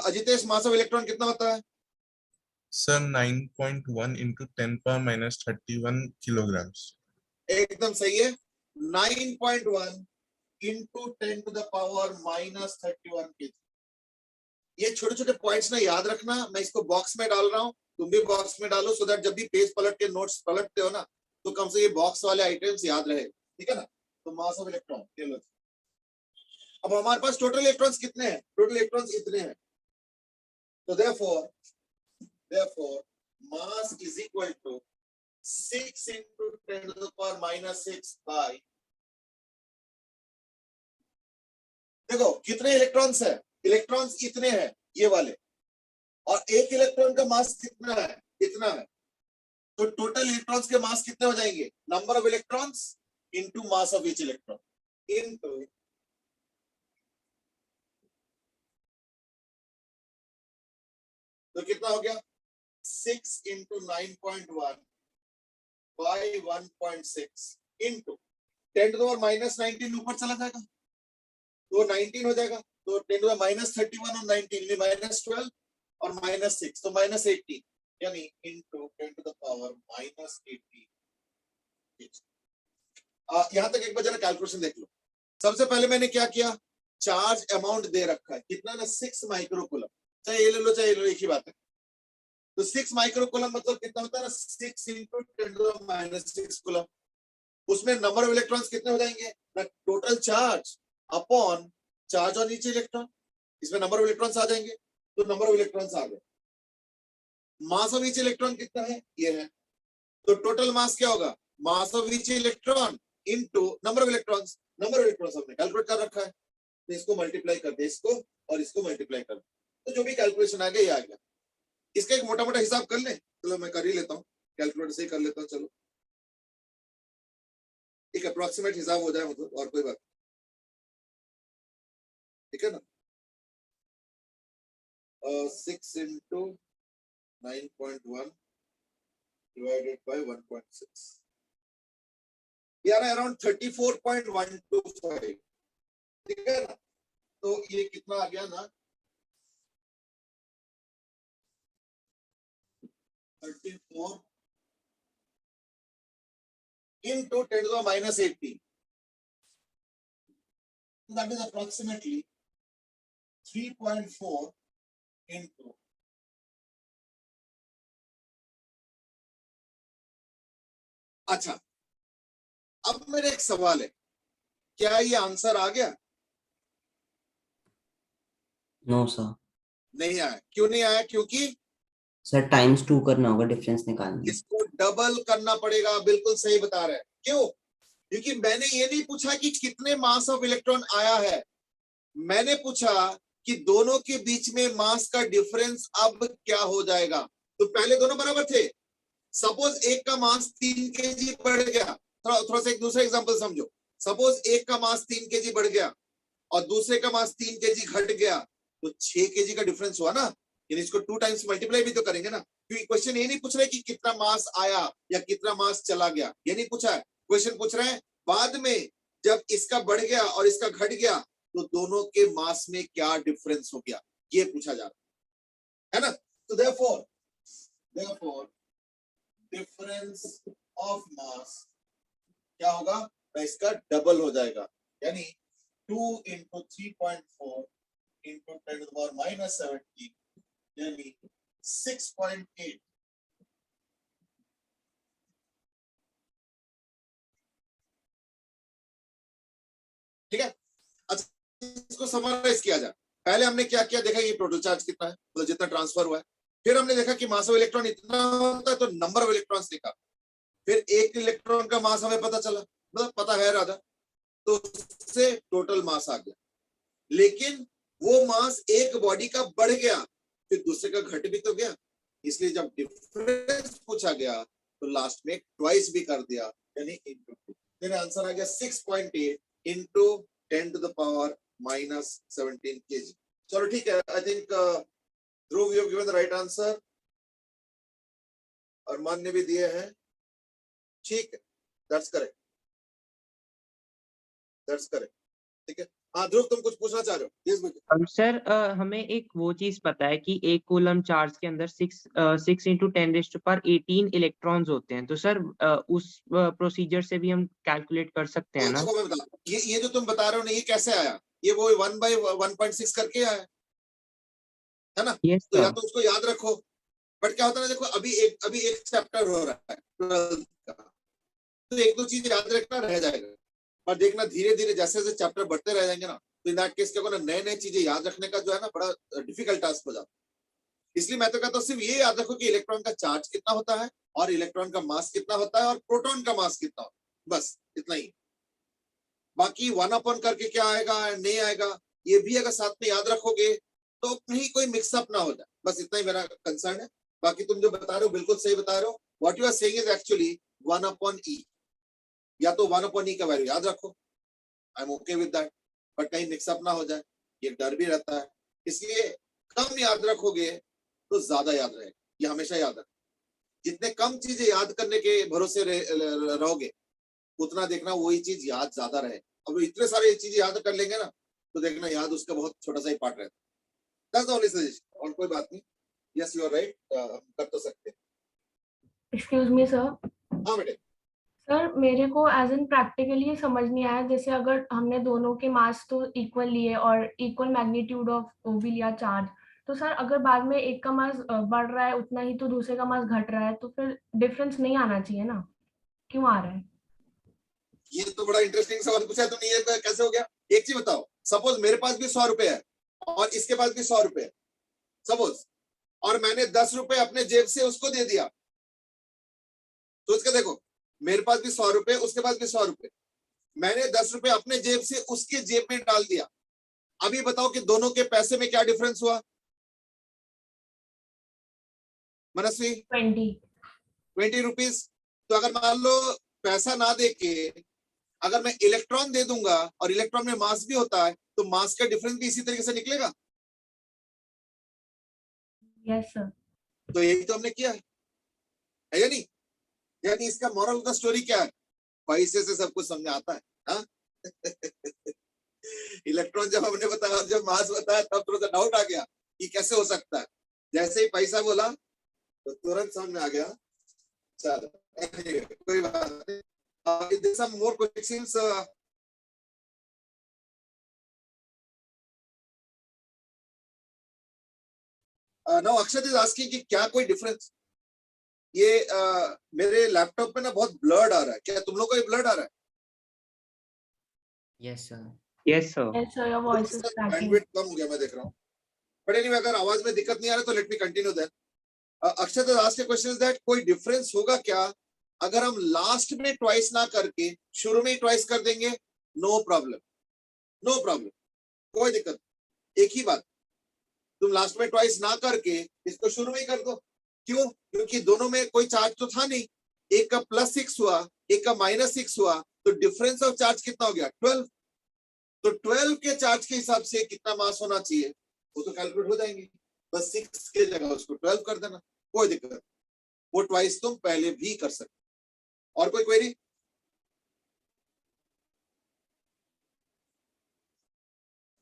अजितेश, मास ऑफ इलेक्ट्रॉन कितना होता है? Sir 9.1 into 10 power minus 31 kilograms। एकदम सही है। 9.1 into 10 to the power minus 31 kg। ये छोटे छोटे पॉइंट्स ना याद रखना। मैं इसको बॉक्स में डाल रहा हूँ, तुम भी बॉक्स में डालो, सो दैट जब भी पेज पलट के नोट्स पलटते हो ना तो कम से ये बॉक्स वाले आइटम्स याद रहे। ठीक है ना? तो मास ऑफ इलेक्ट्रॉन, चलो अब हमारे पास टोटल इलेक्ट्रॉन्स कितने हैं? टोटल इलेक्ट्रॉन्स इतने हैं। तो therefore mass is equal to 6 into 10 to the power minus 6 by, देखो कितने इलेक्ट्रॉन्स है? इलेक्ट्रॉन्स इतने हैं ये वाले, और एक इलेक्ट्रॉन का मास कितना है? इतना है। तो टोटल इलेक्ट्रॉन्स के मास कितने हो जाएंगे? Number of electrons into mass of each electron into, तो कितना हो गया? 6 into 9.1 by 1.6 into 10 to the power minus 19 ऊपर चला जाएगा तो 19 हो जाएगा। तो 10 to the minus 31 और 19 minus 12 और minus 6 तो minus 18, यानी into 10 to the power minus 18। यहाँ तक एक बार जरा कैलकुलेशन देख लो। सबसे पहले मैंने क्या किया? चार्ज अमाउंट दे रखा है कितना ना? 6 माइक्रोकूलम। चाहे ये ले लो चाहे ये ले लो, एक ही बात है। तो 6 माइक्रोकूलम मतलब कितना होता है ना? 6 into 10 to the minus 6 coulomb. उसमें नंबर ऑफ इलेक्ट्रॉन्स कितने हो जाएंगे ना? Total charge upon charge on each electron, इसमें नंबर ऑफ इलेक्ट्रॉन्स आ जाएंगे। तो नंबर ऑफ इलेक्ट्रॉन्स आ गए। मास ऑफ ईच इलेक्ट्रॉन कितना है? ये है। तो टोटल मास क्या होगा? Mass of each electron into number of electrons. Number of electrons हमने कैलकुलेट कर रखा है, तो इसको मल्टीप्लाई कर दे, इसको और इसको मल्टीप्लाई कर दे, तो जो भी कैलकुलेशन आ गया ये आ गया। इसका एक मोटा मोटा हिसाब कर ले। चलो मैं कर ही लेता हूँ, कैलकुलेटर से ही कर लेता हूँ। चलो एक अप्रोक्सीमेट हिसाब हो जाए, मतलब और कोई बात। ठीक है ना? 6 into 9.1 divided by 1.6 ये आ रहा है अराउंड 34.125। ठीक है ना? तो ये कितना आ गया ना? 34 into 10 to the minus 18. That is approximately 3.4 into अच्छा, अब मेरा एक सवाल है, क्या ये आंसर आ गया? No sir. नहीं आया। क्यों नहीं आया? क्योंकि सर टाइम्स 2 करना होगा डिफरेंस निकालने। इसको डबल करना पड़ेगा। बिल्कुल सही बता रहे हैं। क्यों? क्योंकि मैंने ये नहीं पूछा कि कितने मास ऑफ इलेक्ट्रॉन आया है, मैंने पूछा कि दोनों के बीच में मास का डिफरेंस अब क्या हो जाएगा। तो पहले दोनों बराबर थे, सपोज एक का मास 3 kg बढ़ गया, थोड़ा सा एक दूसरा एग्जांपल समझो। सपोज एक का मास 3 kg बढ़ गया और दूसरे का मास 3 kg घट गया, तो 6 kg का डिफरेंस हुआ ना, यानी इसको 2 टाइम्स मल्टीप्लाई भी तो करेंगे ना, क्योंकि क्वेश्चन ये नहीं पूछ रहे कि कितना मास आया या कितना मास चला गया, ये नहीं पूछा है। क्वेश्चन पूछ रहे हैं बाद में जब इसका बढ़ गया और इसका घट गया तो दोनों के मास में क्या डिफरेंस हो गया, ये पूछा जा रहा है ना। तो therefore डिफरेंस ऑफ मास क्या होगा, इसका डबल हो जाएगा, यानी 2 into 3.4 into 10 to the power minus 17, यानी 6.8। ठीक है, अच्छा इसको समराइज किया जाए। पहले हमने क्या किया, देखा ये टोटल चार्ज कितना है, मतलब जितना ट्रांसफर हुआ है। फिर हमने देखा कि मास ऑफ इलेक्ट्रॉन इतना होता है, तो नंबर ऑफ इलेक्ट्रॉन्स लिखा। फिर एक इलेक्ट्रॉन का मास हमें पता चला, मतलब पता है राधा, तो उससे टोटल मास आ गया। लेकिन वो मास एक बॉडी का बढ़ गया, फिर दूसरे का घट भी तो गया, इसलिए जब डिफरेंस पूछा गया तो लास्ट में ट्वाइस भी कर दिया, यानी इनटू। मेरा आंसर आ गया 6.8 into 10 to the power minus 17 kg। चलो ठीक है, I think Dhruv you have given the right answer, Armaan ने भी दिए हैं, ठीक है, दैट्स करेक्ट, दैट्स करेक्ट। ठीक है, हाँ ध्रुव तुम कुछ पूछना चाह रहे हो? यस बेटा। सर हमें एक वो चीज पता है कि एक कूलम चार्ज के अंदर 6 into 10⁻18 इलेक्ट्रॉन्स होते हैं, तो सर उस प्रोसीजर से भी हम कैलकुलेट कर सकते हैं ना? देखो मैं बता, ये जो तुम बता रहे हो ना, ये कैसे आया, ये वो 1/1.6 करके आया है ना। यस तो या सर। तो उसको याद रखो, बट क्या होता है ना, देखो अभी एक चैप्टर हो रहा है 12th का, तो एक दो चीज याद रखना रह जाएगा, और देखना धीरे धीरे जैसे जैसे चैप्टर बढ़ते रह जाएंगे ना, तो इन दैट केस क्या होगा ना, नए नए चीजें याद रखने का जो है ना बड़ा डिफिकल्ट टास्क हो जाता है। इसलिए मैं तो कहता हूँ सिर्फ ये याद रखो कि इलेक्ट्रॉन का चार्ज कितना होता है, और इलेक्ट्रॉन का मास कितना होता है, और प्रोटॉन का मास कितना होता है, बस इतना ही। बाकी 1 करके क्या आएगा नहीं आएगा, ये भी अगर साथ में याद रखोगे तो कहीं कोई मिक्सअप ना हो जाए, बस इतना ही मेरा कंसर्न है। बाकी तुम जो बता रहे हो बिल्कुल सही बता रहे हो। What you are saying is actually 1/E, या तो 1/E का वैल्यू याद रखो, I am okay with that, but कहीं मिक्सअप ना हो जाए, ये डर भी रहता है। इसलिए कम याद रखोगे तो ज्यादा याद रहेगा, ये हमेशा याद रखो। जितने कम चीजें याद करने के भरोसे रहोगे, उतना देखना वही चीज याद ज्यादा रहे। अब इतने सारे चीजें याद कर लेंगे ना, तो देखना याद उसका बहुत छोटा सा ही पार्ट रहता है। That's the only suggestion, और कोई बात नहीं। Yes, you are right, हम कर तो सकते हैं। Excuse me sir. हाँ बेटे। सर मेरे को एज एन प्रैक्टिकली समझ नहीं आया, जैसे अगर हमने दोनों के मास तो इक्वल लिए और इक्वल मैग्नीट्यूड ऑफ वो भी लिया चार्ज, तो सर अगर बाद में एक का मास बढ़ रहा है उतना ही तो दूसरे का मास घट रहा है, तो फिर डिफरेंस नहीं आना चाहिए ना, क्यों आ रहा है? ये तो बड़ा इंटरेस्टिंग सवाल पूछा है तुमने, ये कैसे हो गया? एक चीज बताओ, सपोज मेरे पास भी 100 रुपए है और इसके पास भी 100 रुपए है, सपोज, और मैंने 10 रुपए अपने जेब से उसको दे दिया, तो इसका देखो मेरे पास भी 100 रुपए, उसके पास भी 100 रुपए, मैंने 10 रुपए अपने जेब से उसके जेब में डाल दिया। अभी बताओ कि दोनों के पैसे में क्या डिफरेंस हुआ? मनस्वी 20 रुपीज। तो अगर मान लो पैसा ना दे के अगर मैं इलेक्ट्रॉन दे दूंगा, और इलेक्ट्रॉन में मास भी होता है, तो मास का डिफरेंस भी इसी तरीके से निकलेगा। Yes sir. तो यही तो हमने किया है या नहीं? यानी इसका मॉरल का स्टोरी क्या है? पैसे से सब कुछ समझ आता है, हाँ? इलेक्ट्रॉन जब हमने बताया, जब मास बताया, तब थोड़ा सा डाउट आ गया कि कैसे हो सकता है। जैसे ही पैसा बोला तो तुरंत समझ में आ गया। चलो कोई बात नहीं। Some more questions. Now Akshat is asking कि क्या कोई डिफरेंस? ये मेरे लैपटॉप पे ना बहुत ब्लर्ड आ रहा है, क्या तुम लोग को ये ब्लर्ड आ रहा है? Yes, sir. Yes sir. Yes sir, your voice is cracking. Bandwidth कम हो गया मैं देख रहा हूँ। बट एनीवे अगर आवाज में दिक्कत नहीं आ रहा तो let me continue then. Akshat has asked a question is that कोई डिफरेंस होगा क्या अगर हम लास्ट में ट्वाइस ना करके शुरू में ही ट्वाइस कर देंगे? नो प्रॉब्लम, नो प्रॉब्लम, कोई दिक्कत। एक ही बात, तुम लास्ट में ट्वाइस ना करके इसको शुरू में ही कर दो, क्यों? क्योंकि दोनों में कोई चार्ज तो था नहीं, एक का +6 हुआ, एक का -6 हुआ, तो डिफरेंस ऑफ चार्ज कितना हो गया? 12। तो 12 के चार्ज के हिसाब से कितना मास होना चाहिए वो तो कैलकुलेट हो जाएंगे, बस 6 के जगह उसको 12 कर देना, कोई दिक्कत नहीं। वो ट्वाइस तुम पहले भी कर सकते। और कोई क्वेरी?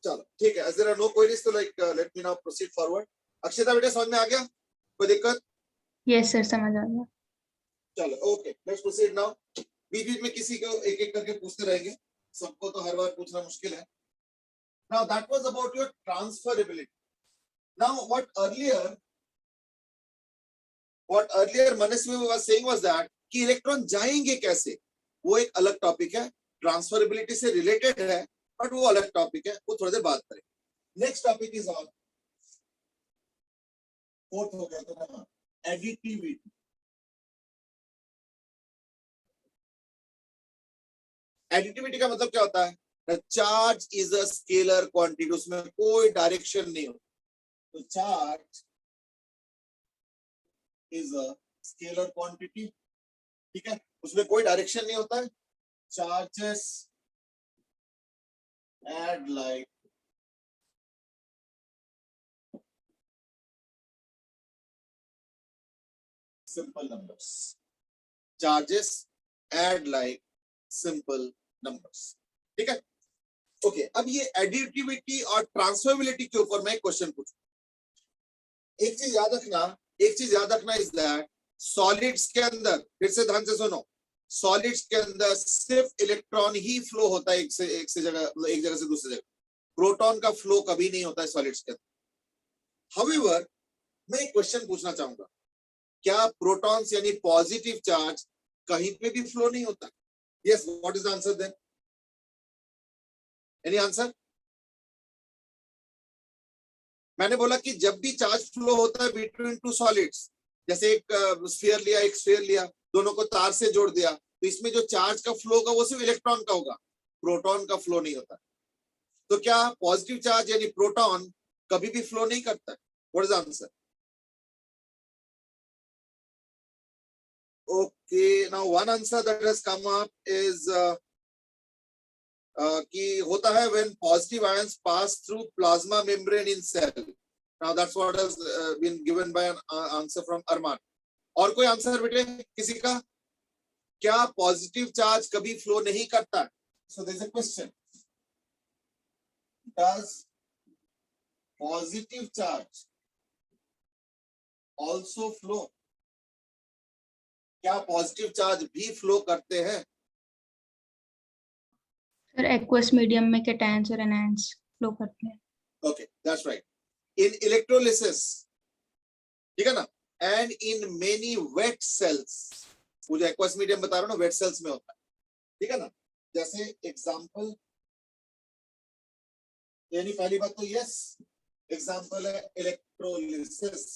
चलो ठीक है, देयर आर नो क्वेरीज तो like let me now proceed forward. Akshata बेटा समझ में आ गया? कोई दिक्कत? यस सर, समझ आ गया। चलो ओके, लेट्स प्रोसीड नाउ। बीच बीच में किसी को एक एक करके पूछते रहेंगे, सबको तो हर बार पूछना मुश्किल है। Now that was about your transferability. Now what earlier Manasvi was saying was that कि इलेक्ट्रॉन जाएंगे कैसे, वो एक अलग टॉपिक है, ट्रांसफरेबिलिटी से रिलेटेड है, बट वो अलग टॉपिक है, वो थोड़ी देर बात करेंगे। Next topic is on fourth हो गया तो ना, एडिटिविटी। एडिटिविटी का मतलब क्या होता है? The charge is a scalar quantity, उसमें कोई डायरेक्शन नहीं होता। तो charge is a scalar quantity, ठीक है, उसमें कोई डायरेक्शन नहीं होता है। Charges add like simple numbers. Charges add like simple numbers. ठीक है? ओके, अब ये एडिटिविटी और ट्रांसफरेबिलिटी के ऊपर मैं क्वेश्चन पूछूं। एक चीज याद रखना इज दैट सॉलिड्स के अंदर, फिर से ध्यान से सुनो, सॉलिड्स के अंदर सिर्फ इलेक्ट्रॉन ही फ्लो होता है एक जगह से दूसरी जगह। प्रोटॉन का फ्लो कभी नहीं होता है सॉलिड्स के अंदर। हाउएवर, मैं एक क्वेश्चन पूछना चाहूंगा, क्या प्रोटॉन्स यानी पॉजिटिव चार्ज कहीं पे भी फ्लो नहीं होता? Yes, what is the answer then? Any answer? मैंने बोला कि जब भी चार्ज फ्लो होता है बिटवीन टू सॉलिड्स, जैसे एक स्फीयर लिया, एक स्फीयर लिया, दोनों को तार से जोड़ दिया, तो इसमें जो चार्ज का फ्लो होगा वो सिर्फ इलेक्ट्रॉन का होगा, प्रोटॉन का फ्लो नहीं होता। तो क्या पॉजिटिव चार्ज यानी प्रोटॉन कभी भी फ्लो नहीं करता है? What is the answer? Okay, now one answer that has come up is कि होता है when positive ions pass through plasma membrane in cell. Now that's what has been given by an answer from Arman. और कोई आंसर बेटे किसी का? क्या पॉजिटिव चार्ज कभी फ्लो नहीं करता? So there is a question. Does positive charge also flow? क्या पॉजिटिव चार्ज भी फ्लो करते हैं? सर एक्वस मीडियम में कैटायंस और एनायंस फ्लो करते हैं। Okay, that's right. In electrolysis, ठीक है ना, and in many wet cells, वो जो aqueous medium बता रहा हूँ ना, wet cells में होता है, ठीक है ना। जैसे एग्जाम्पल, यानी पहली बात तो यस, एग्जाम्पल है इलेक्ट्रोलिसिस।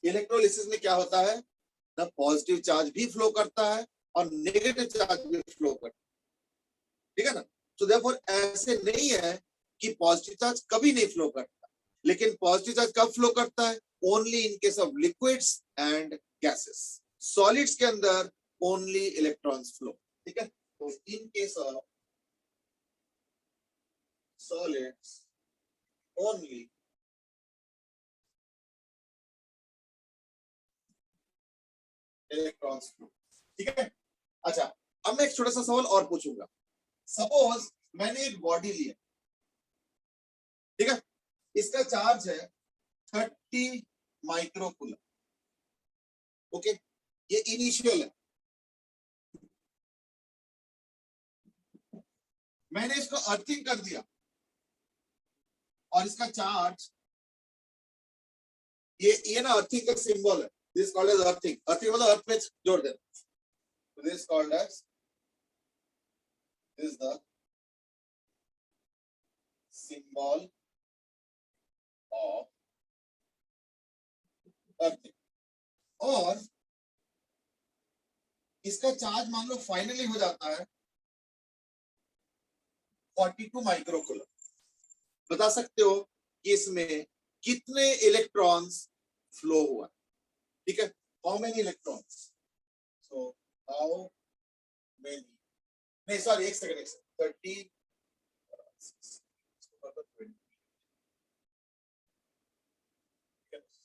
इलेक्ट्रोलिसिस में क्या होता है ना, पॉजिटिव चार्ज भी फ्लो करता है और नेगेटिव चार्ज भी फ्लो करता है, ठीक है ना। तो देयरफॉर ऐसे नहीं है कि पॉजिटिव चार्ज कभी नहीं फ्लो करता, लेकिन पॉजिटिव चार्ज कब फ्लो करता है? Only in case of liquids and gases. Solids के अंदर ओनली इलेक्ट्रॉन्स फ्लो, ठीक है। तो in case of solids only electrons flow, ठीक है। अच्छा, अब मैं एक छोटा सा सवाल और पूछूंगा। सपोज मैंने एक बॉडी लिया, ठीक है, इसका चार्ज है 30 माइक्रोकूलम, ओके, ये इनिशियल है। मैंने इसको अर्थिंग कर दिया और इसका चार्ज, ये ना अर्थिंग का सिंबल है, this called as earthing. Earthing मतलब अर्थ में जोड़ देना, this called as, is the symbol of earthing। और इसका चार्ज मान लो फाइनली हो जाता है 42 माइक्रोकूलम। बता सकते हो कि इसमें कितने इलेक्ट्रॉन्स फ्लो हुआ, ठीक है, how many electrons, so how many, नहीं सॉरी एक second 30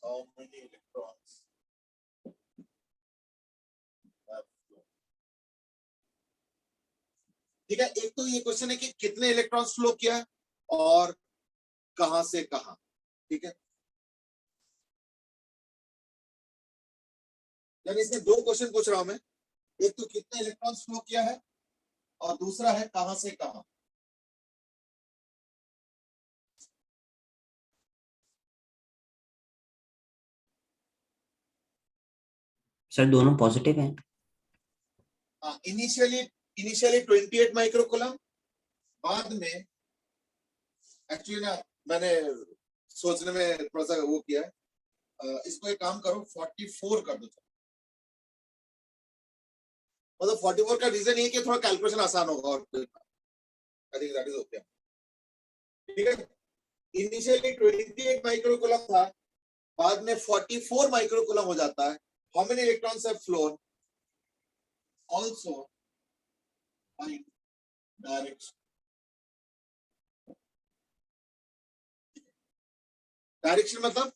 how many electrons have flown. ठीक है, एक तो ये क्वेश्चन है कि कितने इलेक्ट्रॉन्स फ्लो किया और कहां से कहां, ठीक है, यानी इसमें दो क्वेश्चन पूछ रहा हूं मैं, एक तो कितने इलेक्ट्रॉन्स फ्लो किया है और दूसरा है कहां से कहां। सर दोनों पॉजिटिव हैं। इनिशियली 28 माइक्रोकूलम, बाद में एक्चुअली ना मैंने सोचने में थोड़ा सा वो किया है, इसको एक काम करो 44 कर दो, मतलब 44 का रीजन ये कि थोड़ा कैलकुलेशन आसान होगा और I think that is okay, ठीक है। इनिशियली 28 माइक्रोकूलम था, बाद में 44 माइक्रोकूलम हो जाता है। How many electrons have phloem, also find direction. Direction मतलब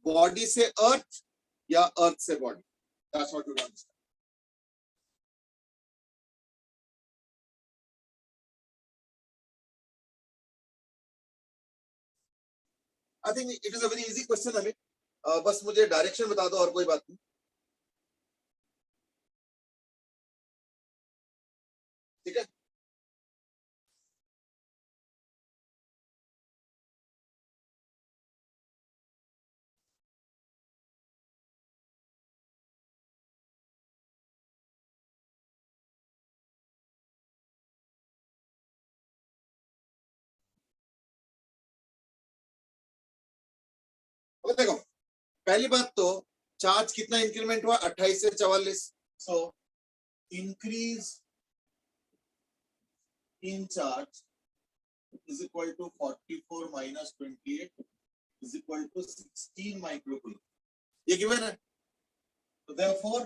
बॉडी से अर्थ या अर्थ से body, that's what you understand. I think it is a very easy question, हमें बस मुझे डायरेक्शन बता दो और कोई बात नहीं, ठीक है। अब देखो, पहली बात तो चार्ज कितना इंक्रीमेंट हुआ, 28 से 44, so increase in charge is equal to 44 minus 28 is equal to 16 microcoulomb, ये given है, तो therefore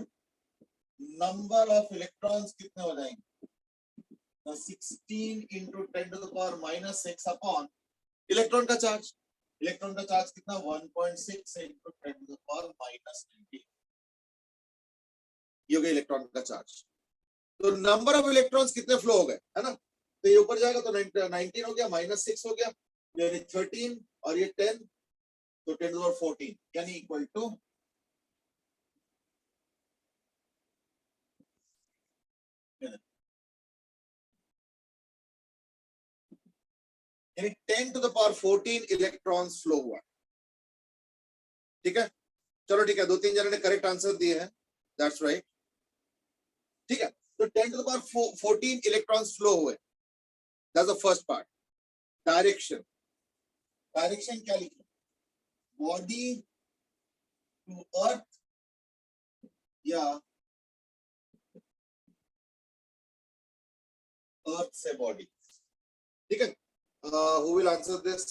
number of electrons कितने हो जाएंगे, तो 16 into 10 to the power minus 6 upon electron का चार्ज, इलेक्ट्रॉन का चार्ज कितना 1.6 into 10 to the power minus 19, ये हो गया इलेक्ट्रॉन का चार्ज। तो नंबर ऑफ इलेक्ट्रॉन्स कितने फ्लो हो गए, है ना, तो ये ऊपर जाएगा तो 19 हो गया, माइनस 6 हो गया, यानी 13 और ये 10, तो 10 और 14 यानी इक्वल टू यानी 10 to the power 14 electrons flow हुआ, ठीक है। चलो ठीक है, दो तीन जने ने करेक्ट आंसर दिए हैं, दैट्स राइट, ठीक है। तो 10 to the power 14 electrons flow हुए, that's the first part. Direction, direction क्या लिखे, बॉडी टू अर्थ या अर्थ से बॉडी, ठीक है। हु विल आंसर दिस,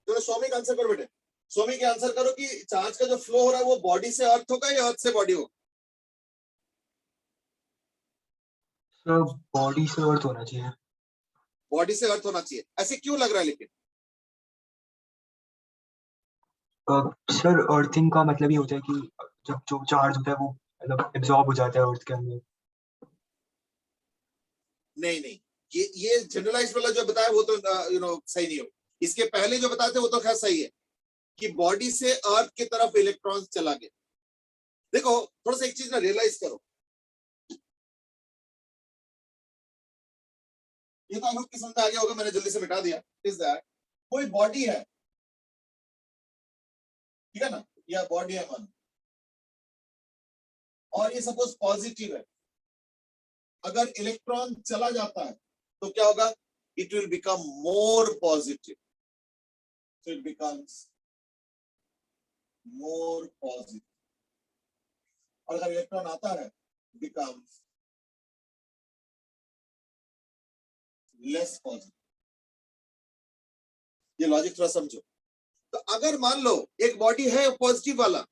चलो सौमिक आंसर करो बेटे, सौमिक आंसर करो कि चार्ज का जो फ्लो हो रहा है वो बॉडी से अर्थ होगा या अर्थ से बॉडी होगा। सर बॉडी से अर्थ होना चाहिए। बॉडी से अर्थ होना चाहिए, ऐसे क्यों लग रहा है लेकिन? सर अर्थिंग का मतलब ये होता है कि जब जो चार्ज होता है वो मतलब एब्जॉर्ब हो जाता है अर्थ के अंदर। नहीं नहीं, ये जनरलाइज वाला जो बताया वो तो सही नहीं हो, इसके पहले जो बताते वो तो खैर सही है कि बॉडी से अर्थ की तरफ इलेक्ट्रॉन चला गया। देखो थोड़ा सा एक चीज ना रियलाइज करो, ये तो आप लोग की समझ में आ गया होगा, मैंने जल्दी से मिटा दिया। इज दैट कोई बॉडी है, ठीक है ना, या बॉडी है मन, और ये सपोज पॉजिटिव है, अगर इलेक्ट्रॉन चला जाता है तो क्या होगा, it will become more positive, so it becomes more positive, और अगर इलेक्ट्रॉन आता है बिकम्स लेस पॉजिटिव। ये लॉजिक थोड़ा समझो। तो अगर मान लो एक बॉडी है पॉजिटिव वाला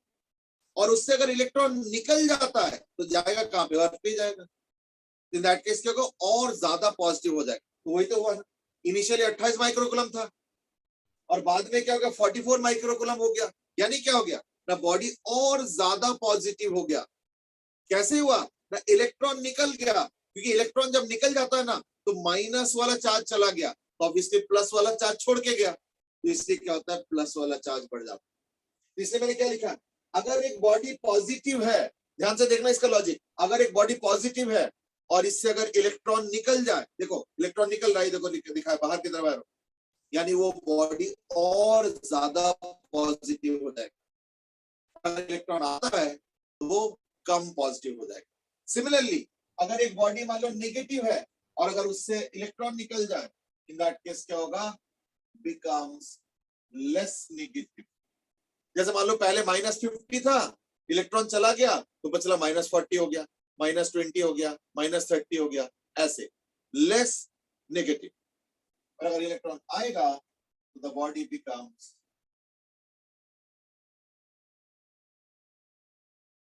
और उससे अगर इलेक्ट्रॉन निकल जाता है तो जाएगा कहां पे, अर्थ पे जाएगा। इन दैट केस क्या होगा, और ज्यादा पॉजिटिव हो जाएगा। तो वही तो हुआ ना, इनिशियली 28 माइक्रोकूलम था और बाद में क्या हो गया, 44 माइक्रोकूलम हो गया। यानी क्या हो गया ना, बॉडी और ज्यादा पॉजिटिव हो गया। कैसे हुआ ना, इलेक्ट्रॉन निकल गया, क्योंकि इलेक्ट्रॉन जब निकल जाता है ना तो माइनस वाला चार्ज चला गया, तो ऑब्वियसली प्लस वाला चार्ज छोड़ के गया, तो इसलिए क्या होता है, प्लस वाला चार्ज बढ़ जाता है। इसलिए मैंने क्या लिखा, अगर एक बॉडी पॉजिटिव है, ध्यान से देखना इसका लॉजिक, अगर एक बॉडी पॉजिटिव है और इससे अगर इलेक्ट्रॉन निकल जाए, देखो इलेक्ट्रॉन निकल रहा है, देखो दिखा है बाहर की तरफ आ रहा, यानी वो बॉडी और ज्यादा पॉजिटिव हो जाएगा। अगर इलेक्ट्रॉन आता है तो वो कम पॉजिटिव हो जाएगा। सिमिलरली अगर एक बॉडी मान लो नेगेटिव है और अगर उससे इलेक्ट्रॉन निकल जाए, इन दैट केस क्या होगा, बिकम्स लेस नेगेटिव। जैसे मान लो पहले -50 था, इलेक्ट्रॉन चला गया तो बचला -40 हो गया, -20 हो गया, -30 हो गया, ऐसे लेस नेगेटिव। और अगर इलेक्ट्रॉन आएगा तो the body becomes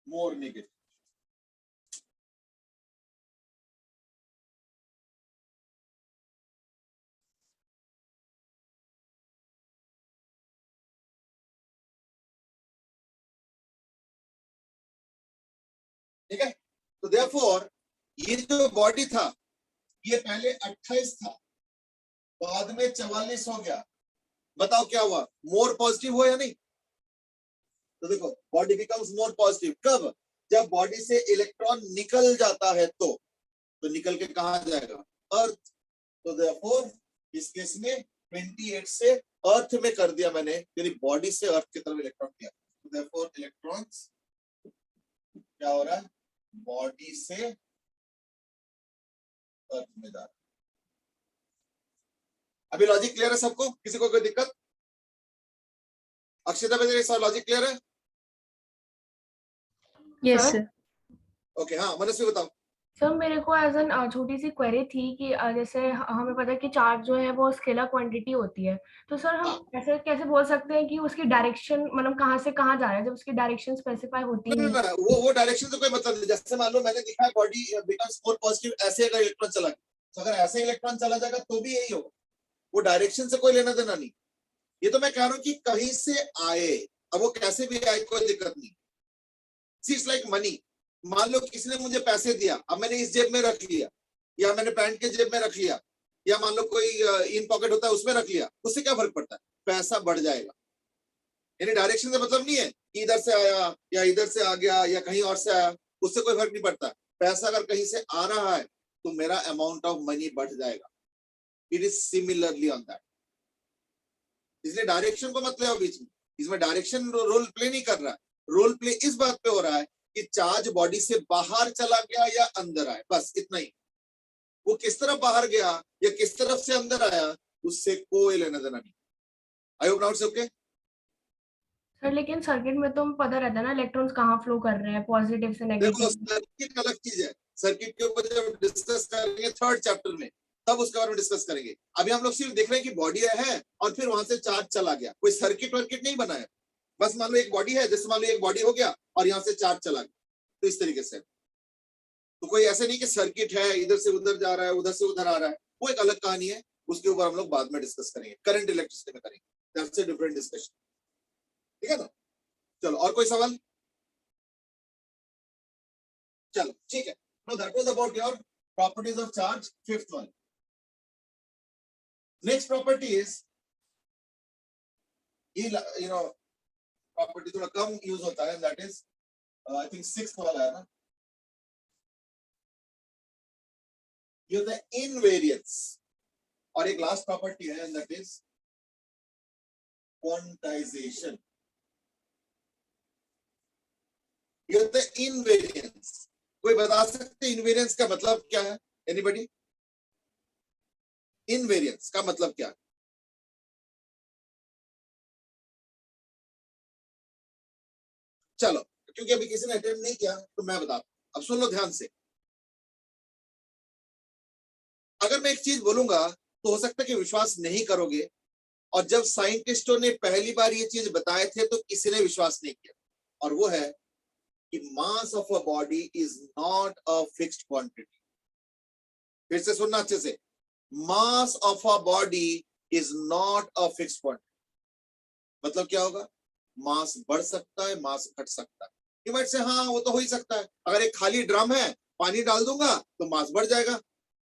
more negative. ठीक है, तो देयरफॉर ये जो बॉडी था ये पहले 28 था, बाद में 44 हो गया। बताओ क्या हुआ, मोर पॉजिटिव हुआ या नहीं? तो देखो बॉडी बिकम्स मोर पॉजिटिव कब, जब बॉडी से इलेक्ट्रॉन निकल जाता है तो निकल के कहां जाएगा, अर्थ। तो देयरफॉर इस केस में 28 से अर्थ में कर दिया मैंने, यानी बॉडी से अर्थ की तरफ इलेक्ट्रॉन दिया। तो देयरफॉर इलेक्ट्रॉन्स क्या हो रहा है, बॉडी से अर्थ में जा रहा है। अभी लॉजिक क्लियर है सबको, किसी को कोई दिक्कत? अक्षिता बेटे सारा लॉजिक क्लियर है? Yes sir? सर। ओके, हाँ मनस्वी बताओ। सर मेरे को एज एन छोटी सी क्वेरी थी कि जैसे हमें पता है कि चार्ज जो है वो स्केलर क्वांटिटी होती है, तो सर हम ऐसे कैसे बोल सकते हैं कि उसकी डायरेक्शन मतलब कहाँ से कहाँ जा रहा है जब उसकी डायरेक्शन स्पेसिफाई होती ना, नहीं ना, है? ना, वो डायरेक्शन से कोई मतलब नहीं। जैसे मान लो मैंने लिखा है बॉडी बिकम्स मोर पॉजिटिव, ऐसे अगर इलेक्ट्रॉन चला गया, तो अगर ऐसे इलेक्ट्रॉन चला जाएगा तो भी यही होगा, वो डायरेक्शन से कोई लेना देना नहीं। ये तो मैं कह रहा हूँ कि कहीं से आए, अब वो कैसे भी आए कोई दिक्कत नहीं। इट्स लाइक मनी, मान लो किसी ने मुझे पैसे दिया, अब मैंने इस जेब में रख लिया या मैंने पैंट के जेब में रख लिया या मान लो कोई इन पॉकेट होता है उसमें रख लिया, उससे क्या फर्क पड़ता है, पैसा बढ़ जाएगा। यानी डायरेक्शन से मतलब नहीं है कि इधर से आया या इधर से आ गया या कहीं और से आया, उससे कोई फर्क नहीं पड़ता। पैसा अगर कहीं से आ रहा है तो मेरा अमाउंट ऑफ मनी बढ़ जाएगा। It is similarly on that. इसलिए डायरेक्शन को मत ले आओ बीच में, इसमें डायरेक्शन रोल प्ले नहीं कर रहा है। रोल प्ले इस बात पे हो रहा है कि चार्ज बॉडी से बाहर चला गया या अंदर आया, बस इतना ही। वो किस तरफ बाहर गया या किस तरफ से अंदर आया उससे कोई लेना देना नहीं। I hope now it's okay. Sir लेकिन सर्किट में तो हम पता रहता है ना इलेक्ट्रॉन्स कहाँ फ्लो कर रहे हैं, पॉजिटिव से देखो नेगेटिव। सर्किट अलग चीज है, सर्किट के ऊपर जब डिस्कस करेंगे 3rd चैप्टर में तब उसके बारे में डिस्कस करेंगे। अभी हम लोग सिर्फ देख रहे हैं कि बॉडी है और फिर वहां से चार्ज चला गया, कोई सर्किट वर्किट नहीं बना है। बस मान लो एक बॉडी है, जैसे मान लो एक बॉडी हो गया और यहाँ से चार्ज चला गया, तो इस तरीके से। तो कोई ऐसे नहीं कि सर्किट है इधर से उधर जा रहा है उधर से उधर आ रहा है, वो एक अलग कहानी है, उसके ऊपर हम लोग बाद में डिस्कस करेंगे, करंट इलेक्ट्रिसिटी में करेंगे, दैट्स अ डिफरेंट डिस्कशन। ठीक है ना, चलो और कोई सवाल? चलो ठीक है, know that was about your properties of charge, 5th one. Next property is, you know property थोड़ा कम यूज होता है, that is I think 6th वाला है ना, ये होता है इनवेरियंस। और एक लास्ट प्रॉपर्टी है दैट इज क्वांटाइजेशन। ये होता है इनवेरियंस। कोई बता सकते इनवेरियंस का मतलब क्या है? एनीबॉडी? इनवेरियंस का मतलब क्या है? चलो, क्योंकि अभी किसी ने अटेम्प्ट नहीं किया तो मैं बताता हूं, अब सुन लो ध्यान से। अगर मैं एक चीज बोलूंगा तो हो सकता है कि विश्वास नहीं करोगे, और जब साइंटिस्टों ने पहली बार ये चीज बताए थे तो किसी ने विश्वास नहीं किया, और वो है कि mass of a body is not a fixed quantity. फिर से सुनना अच्छे से, mass of a body is not a fixed quantity. मतलब क्या होगा? मास बढ़ सकता है, मास घट सकता है। You might say, हाँ वो तो हो ही सकता है, अगर एक खाली ड्रम है पानी डाल दूंगा तो मास बढ़ जाएगा।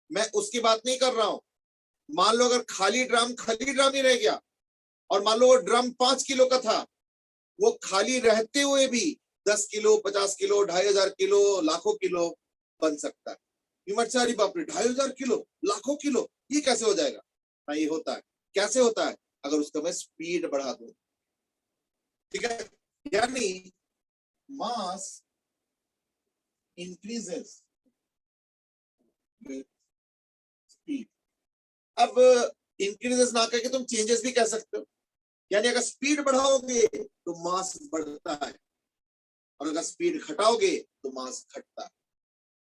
मैं उसकी बात नहीं कर रहा हूं। मान लो अगर खाली ड्रम ही रह गया और मान लो वो ड्रम 5 किलो का था, वो खाली रहते हुए भी 10 किलो, 50 किलो, 2500 किलो, लाखों किलो बन सकता है। अरे बाप रे, 2500 किलो, लाखों किलो, ये कैसे हो जाएगा? हाँ, ये होता है। कैसे होता है? अगर उसका मैं स्पीड बढ़ा दूं। ठीक है, यानी मास इंक्रीजेस विद स्पीड। अब इंक्रीजेस ना करके तुम चेंजेस भी कह सकते हो, यानी अगर स्पीड बढ़ाओगे तो मास बढ़ता है, और अगर स्पीड घटाओगे तो मास घटता है।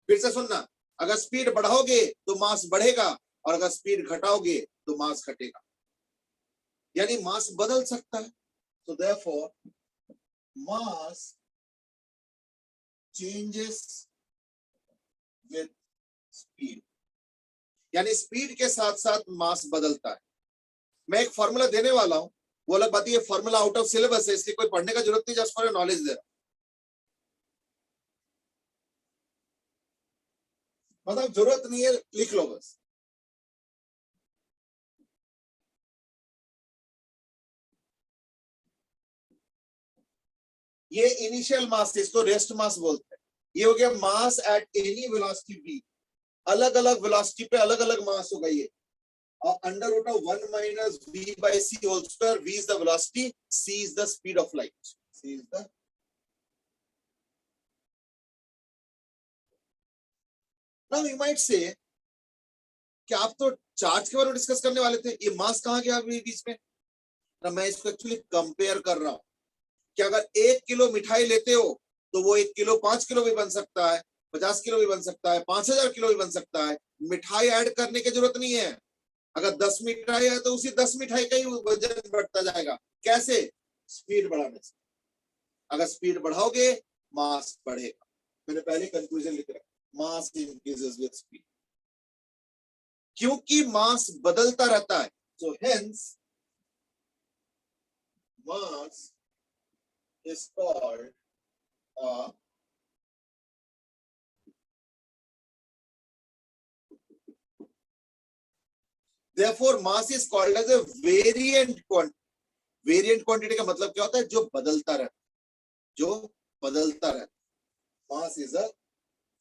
फिर से सुनना, अगर स्पीड बढ़ाओगे तो मास बढ़ेगा, और अगर स्पीड घटाओगे तो मास घटेगा, यानी मास बदल सकता है। तो therefore mass changes with speed, यानी स्पीड के साथ साथ मास बदलता है। मैं एक फॉर्मूला देने वाला हूं, वो अलग बात है, ये फॉर्मूला आउट ऑफ सिलेबस है, इसलिए कोई पढ़ने का जरूरत नहीं, जस्ट फॉर नॉलेज दे रहा। मतलब जरूरत नहीं है, लिख लो बस। ये इनिशियल मास, इसको रेस्ट मास बोलते हैं। ये हो गया mass at any velocity v, अलग अलग वेलोसिटी पे अलग अलग मास होगा ये, और under root of 1 minus v by c whole square. v is the velocity, c is the speed of light, c is the. Now you might say कि आप तो चार्ज के बारे में डिस्कस करने वाले थे, ये मास कहां गया अभी बीच में? ना, मैं इसको एक्चुअली कंपेयर कर रहा हूं कि अगर 1 किलो मिठाई लेते हो तो वो 1 किलो 5 किलो भी बन सकता है, 50 किलो भी बन सकता है, 5000 किलो भी बन सकता है। मिठाई ऐड करने की जरूरत नहीं है। अगर 10 मिठाई है तो उसी 10 मिठाई का ही वजन बढ़ता जाएगा। कैसे? स्पीड बढ़ाने से। अगर स्पीड बढ़ाओगे मास बढ़ेगा। मैंने पहले कंक्लूजन लिख रखा, मास इंक्रीजेस विद स्पीड, क्योंकि मास बदलता रहता है। So hence mass is called a therefore mass is called as a variant quantity। Variant quantity का मतलब क्या होता है? जो बदलता रहता है, जो बदलता रहता है। Mass is a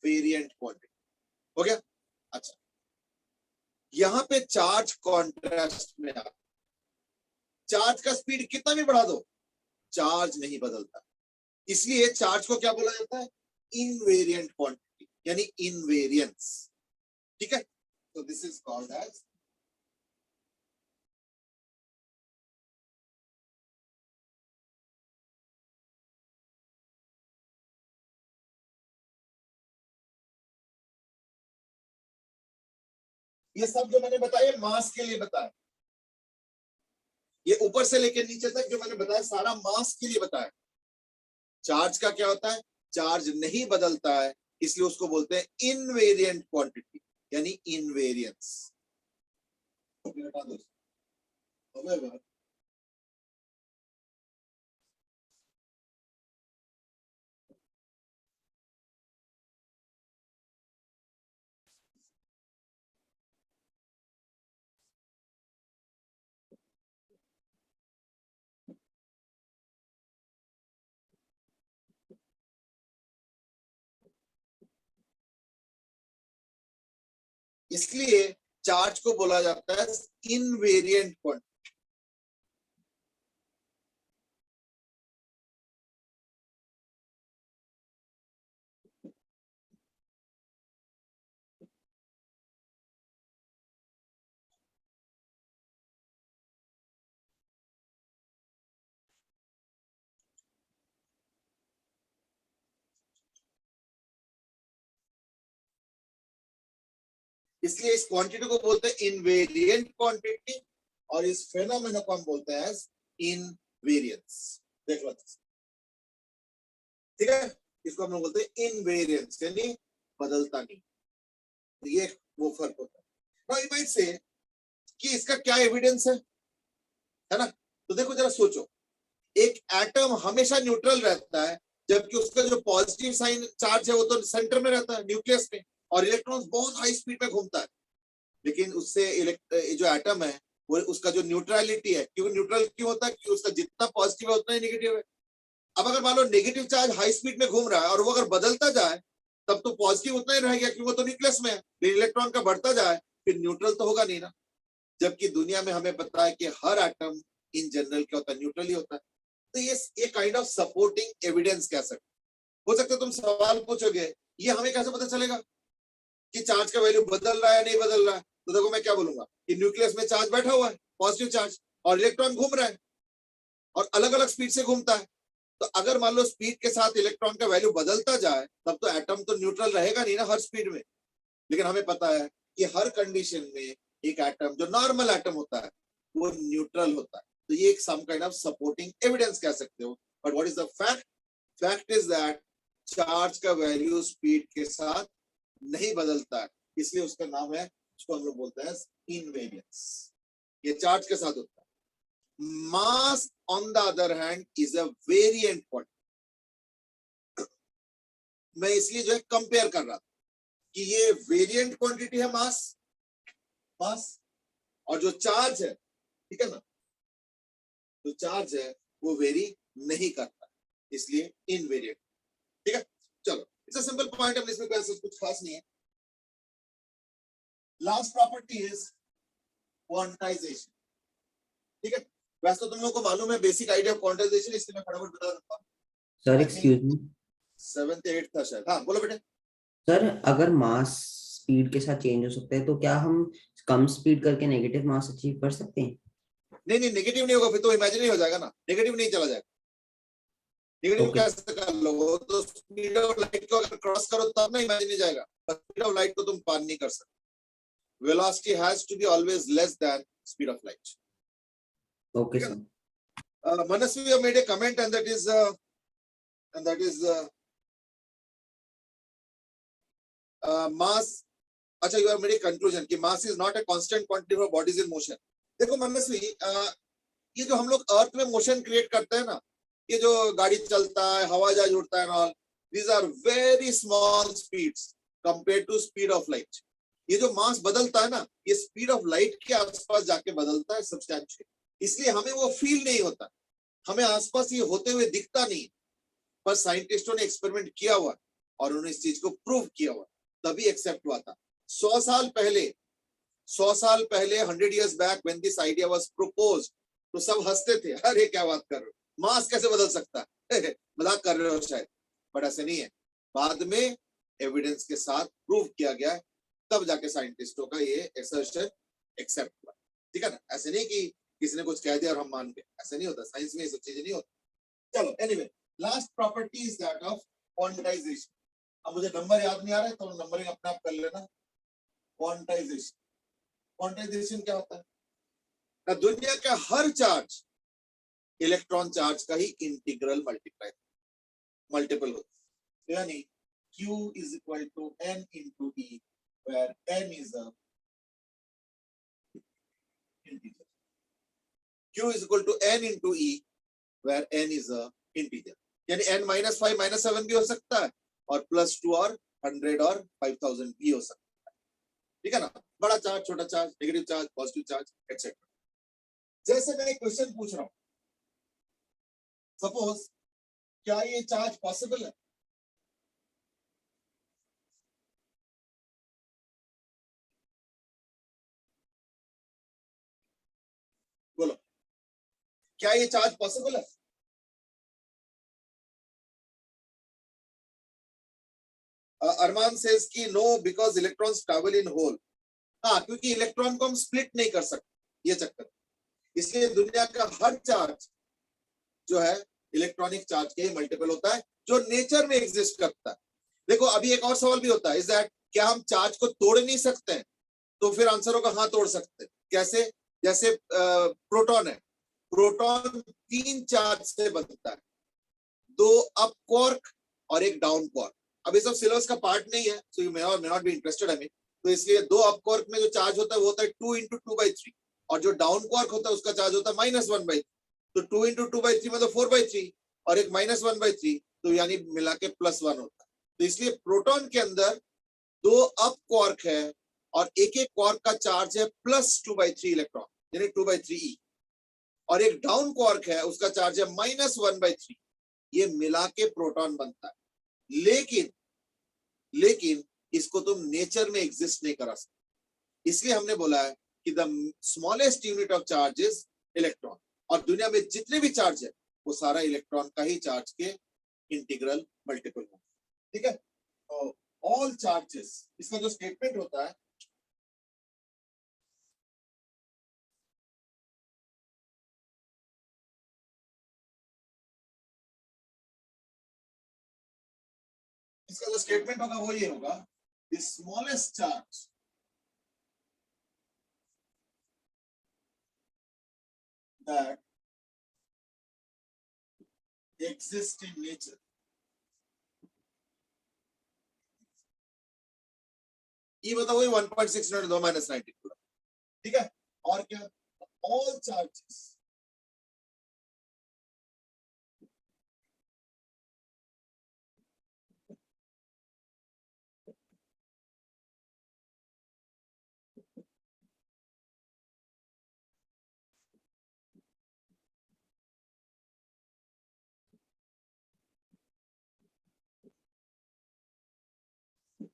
variant quantity. हो गया? अच्छा, यहां पे चार्ज कॉन्ट्रास्ट में आ, चार्ज का स्पीड कितना भी बढ़ा दो, चार्ज नहीं बदलता, इसलिए चार्ज को क्या बोला जाता है? इनवेरिएंट क्वांटिटी, यानी इनवेरियंस। ठीक है, तो दिस इज कॉल्ड एज ये सब जो मैंने बताया मास के लिए बताया, ये ऊपर से लेकर नीचे तक जो मैंने बताया सारा मास के लिए बताया। चार्ज का क्या होता है? चार्ज नहीं बदलता है, इसलिए उसको बोलते हैं इनवेरिएंट क्वांटिटी, यानी इनवेरियंस। इसलिए चार्ज को बोला जाता है इनवेरिएंट क्वांटिटी। इसलिए इस क्वांटिटी को बोलते हैं इनवेरिएंट क्वांटिटी, और इस फेनोमेना को हम बोलते हैं इनवेरियंस। देख लो, ठीक है, इसको हम लोग बोलते हैं इनवेरियंस, यानी बदलता नहीं। तो ये वो फर्क होता है। नाउ यू माइट से कि इसका क्या एविडेंस है ना? तो देखो जरा सोचो, एक एटम हमेशा न्यूट्रल रहता है, जबकि उसका जो पॉजिटिव साइन चार्ज है वो तो सेंटर में रहता है, न्यूक्लियस में, और इलेक्ट्रॉन्स बहुत हाई स्पीड में घूमता है। लेकिन उससे जो एटम है वो उसका जो न्यूट्रलिटी है, क्योंकि न्यूट्रल क्यों होता है? कि उसका जितना पॉजिटिव है उतना ही नेगेटिव है। अब अगर मान लो नेगेटिव चार्ज हाई स्पीड में घूम रहा है और वो अगर बदलता जाए तब तो पॉजिटिव उतना ही रहेगा, क्योंकि वो तो न्यूक्लियस में है। इलेक्ट्रॉन का बढ़ता जाए फिर न्यूट्रल तो होगा नहीं ना। जबकि दुनिया में हमें पता है कि हर एटम इन जनरल क्या होता है? न्यूट्रल ही होता है। तो ये काइंड ऑफ सपोर्टिंग एविडेंस कह सकते हो सकता है। तुम सवाल पूछोगे ये हमें कैसे पता चलेगा कि चार्ज का वैल्यू बदल रहा है नहीं बदल रहा है? तो देखो मैं क्या बोलूंगा कि न्यूक्लियस में चार्ज बैठा हुआ है, पॉजिटिव चार्ज, और इलेक्ट्रॉन घूम रहा है और अलग अलग स्पीड से घूमता है। तो अगर मान लो स्पीड के साथ इलेक्ट्रॉन का वैल्यू बदलता जाए तब तो एटम तो न्यूट्रल रहेगा नहीं ना हर स्पीड में। लेकिन हमें पता है कि हर कंडीशन में एक एटम जो नॉर्मल एटम होता है वो न्यूट्रल होता है। तो ये एक some kind of supporting evidence कह सकते हो। But what is the fact? Fact is that charge का वैल्यू स्पीड के साथ नहीं बदलता है, इसलिए उसका नाम है, उसको हम लोग बोलते हैं इनवेरियंस। ये चार्ज के साथ होता है। मास on the other hand is a variant quantity. मैं इसलिए जो है कंपेयर कर रहा था कि ये वेरिएंट क्वांटिटी है मास, और जो चार्ज है, ठीक है ना, जो चार्ज है वो वेरी नहीं करता, इसलिए इनवेरिएंट। ठीक है, चलो इट्स अ सिंपल पॉइंट, अब इसमें कोई कुछ खास नहीं है। Last property is quantization. ठीक है, वैसे तो तुम लोगों को मालूम है बेसिक आइडिया ऑफ क्वांटाइजेशन, इसलिए मैं फटाफट बता देता हूं। Sir excuse me, 7th 8th था शायद। हाँ बोलो बेटे। सर अगर मास स्पीड के साथ चेंज हो सकता है तो क्या हम कम स्पीड करके नेगेटिव मास अचीव कर सकते हैं? नहीं नहीं, नेगेटिव नहीं होगा, फिर तो इमेजिनरी हो जाएगा ना, नेगेटिव नहीं चला जाएगा। Negative Okay. कैसे कर लो? तो स्पीड ऑफ लाइट को अगर क्रॉस करो तब ना इमेजिनरी जाएगा, स्पीड ऑफ लाइट को तुम पार नहीं कर सकते। velocity has to be always less than speed of light. Okay sir. Manasvi, you made a comment and that is mass. अच्छा, you have made a conclusion कि mass is not a constant quantity for bodies in motion. देखो मनस्वी, ये जो हम लोग अर्थ में मोशन क्रिएट करते हैं ना, ये जो गाड़ी चलता है, हवाई जहाज उड़ता है, all these are very small speeds compared to speed of light. ये जो मास बदलता है ना, ये स्पीड ऑफ लाइट के आसपास जाके बदलता है सब्सटेंशियल, इसलिए हमें वो फील नहीं होता, हमें आसपास ये होते हुए दिखता नहीं। पर साइंटिस्टों ने एक्सपेरिमेंट किया हुआ और उन्होंने इस चीज को प्रूव किया हुआ, तभी एक्सेप्ट हुआ था। 100 साल पहले 100 years back when this idea was proposed, तो सब हंसते थे, अरे क्या बात कर रहे हो, मास कैसे बदल सकता है, मजाक कर रहे हो शायद। बट ऐसे नहीं है, बाद में एविडेंस के साथ प्रूव किया गया, तब जाके साइंटिस्टों का ये असर्शन एक्सेप्ट हुआ। ठीक है ना, ऐसे नहीं कि किसी ने कुछ कह दिया और हम मान गए, ऐसे नहीं होता, साइंस में ये सब चीजें नहीं होती। चलो anyway, last property is that of quantization. अब मुझे नंबर याद नहीं आ रहा है तो नंबरिंग अपने आप कर लेना। क्वांटाइजेशन, क्वांटाइजेशन क्या होता है ना? दुनिया का हर चार्ज इलेक्ट्रॉन चार्ज का ही इंटीग्रल मल्टीपल होता है, यानी Q is equal to N into E, where N is a integer. Q is equal to N into E, where N is a integer. यानी N -5 -7 भी हो सकता है और +2 और 100 और 5000 भी हो सकता है। ठीक है ना, बड़ा चार्ज, छोटा charge, negative charge, positive charge, etcetera. जैसे मैं एक क्वेश्चन पूछ रहा हूं, सपोज क्या ये चार्ज पॉसिबल है? बोलो, क्या ये चार्ज पॉसिबल है? अरमान सेज कि no because electrons travel in whole. हाँ, क्योंकि इलेक्ट्रॉन को हम स्प्लिट नहीं कर सकते, ये चक्कर, इसलिए दुनिया का हर चार्ज जो है इलेक्ट्रॉनिक चार्ज के मल्टीपल होता है, जो नेचर में एग्जिस्ट करता है। देखो अभी एक और सवाल भी होता है, इज दैट क्या हम चार्ज को तोड़ नहीं सकते हैं? तो फिर आंसर होगा हाँ तोड़ सकते हैं। कैसे? जैसे प्रोटॉन है, प्रोटॉन 3 चार्ज से बनता है, 2 अप क्वार्क और 1 डाउन क्वार्क। अब ये सब सिलेबस का पार्ट नहीं है, सो यू मे और मे not be interested I mean, तो इसलिए 2 अप क्वार्क में जो चार्ज होता है वो होता है 2 × 2/3, और जो डाउन क्वार्क होता है उसका चार्ज होता है -1/3। तो 2 × 2/3 मतलब 4/3 और एक -1/3, तो यानी मिला के +1 होता है। तो इसलिए प्रोटॉन के अंदर 2 अप क्वार्क है और एक क्वार्क का चार्ज है +2/3 इलेक्ट्रॉन, यानी 2/3e, और एक डाउन क्वार्क है उसका चार्ज है -1/3। ये मिला के प्रोटॉन बनता है। लेकिन इसको तुम नेचर में एग्जिस्ट नहीं करा सकते, इसलिए हमने बोला है कि the smallest unit of charge is electron, और दुनिया में जितने भी चार्ज है वो सारा इलेक्ट्रॉन का ही चार्ज के इंटीग्रल मल्टीपल होगा। ठीक है, तो ऑल चार्जेस, इसका जो स्टेटमेंट होता है इसका जो स्टेटमेंट होगा वो ये होगा, the smallest charge that exist in nature ये बताओ, वही 1.6 × 10 - 19। ठीक है, और क्या, ऑल चार्जेस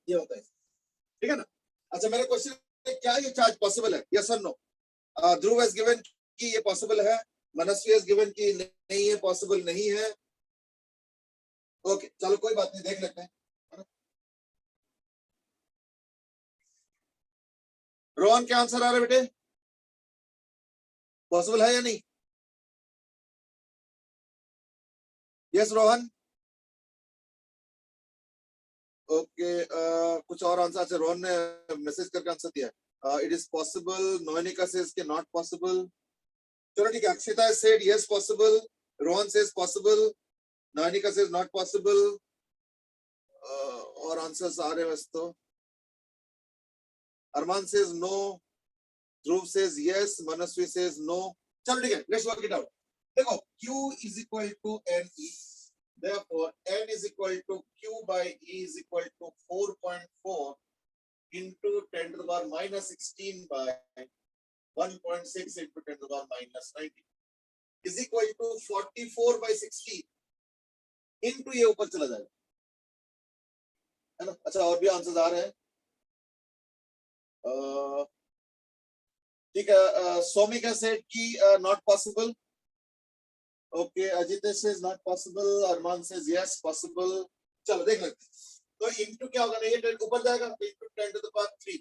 ये होता है। ठीक है ना। अच्छा, मेरा क्वेश्चन है, क्या ये चार्ज पॉसिबल है, यस और नो? ध्रुव हैज गिवन कि ये पॉसिबल है, मनस्वी हैज गिवन कि नहीं है, पॉसिबल नहीं है। ओके, चलो कोई बात नहीं, देख लेते हैं। रोहन क्या आंसर आ रहा है बेटे, पॉसिबल है या नहीं? Yes Rohan, okay. कुछ और आंसर? अच्छा, रोहन ने मैसेज करके आंसर दिया, it is possible. Nonika says के नॉट पॉसिबल। चलो ठीक है, Akshita said yes possible, Rohan says possible, Nonika says not possible, और आंसर्स आ रहे हैं बस। तो Armaan says no, Dhruv says yes, Manasvi says no. चलो ठीक है, लेट्स वर्क इट आउट। देखो, Q is equal to NE, therefore N is equal to Q by E is equal to 4.4 into 10 to the power -16 by 1.6 into 10 to the power -19 is equal to 44/16 into ये ऊपर चला जाएगा, है ना। अच्छा, और भी आंसर्स आ रहे हैं। ठीक है, सोमिका सेड कि not possible. Okay, Ajit says not possible, Arman says yes possible. चलो देख लेते हैं। तो इनटू क्या होगा ना, ये 10 ऊपर जाएगा, तो इनटू 10 to the power 3,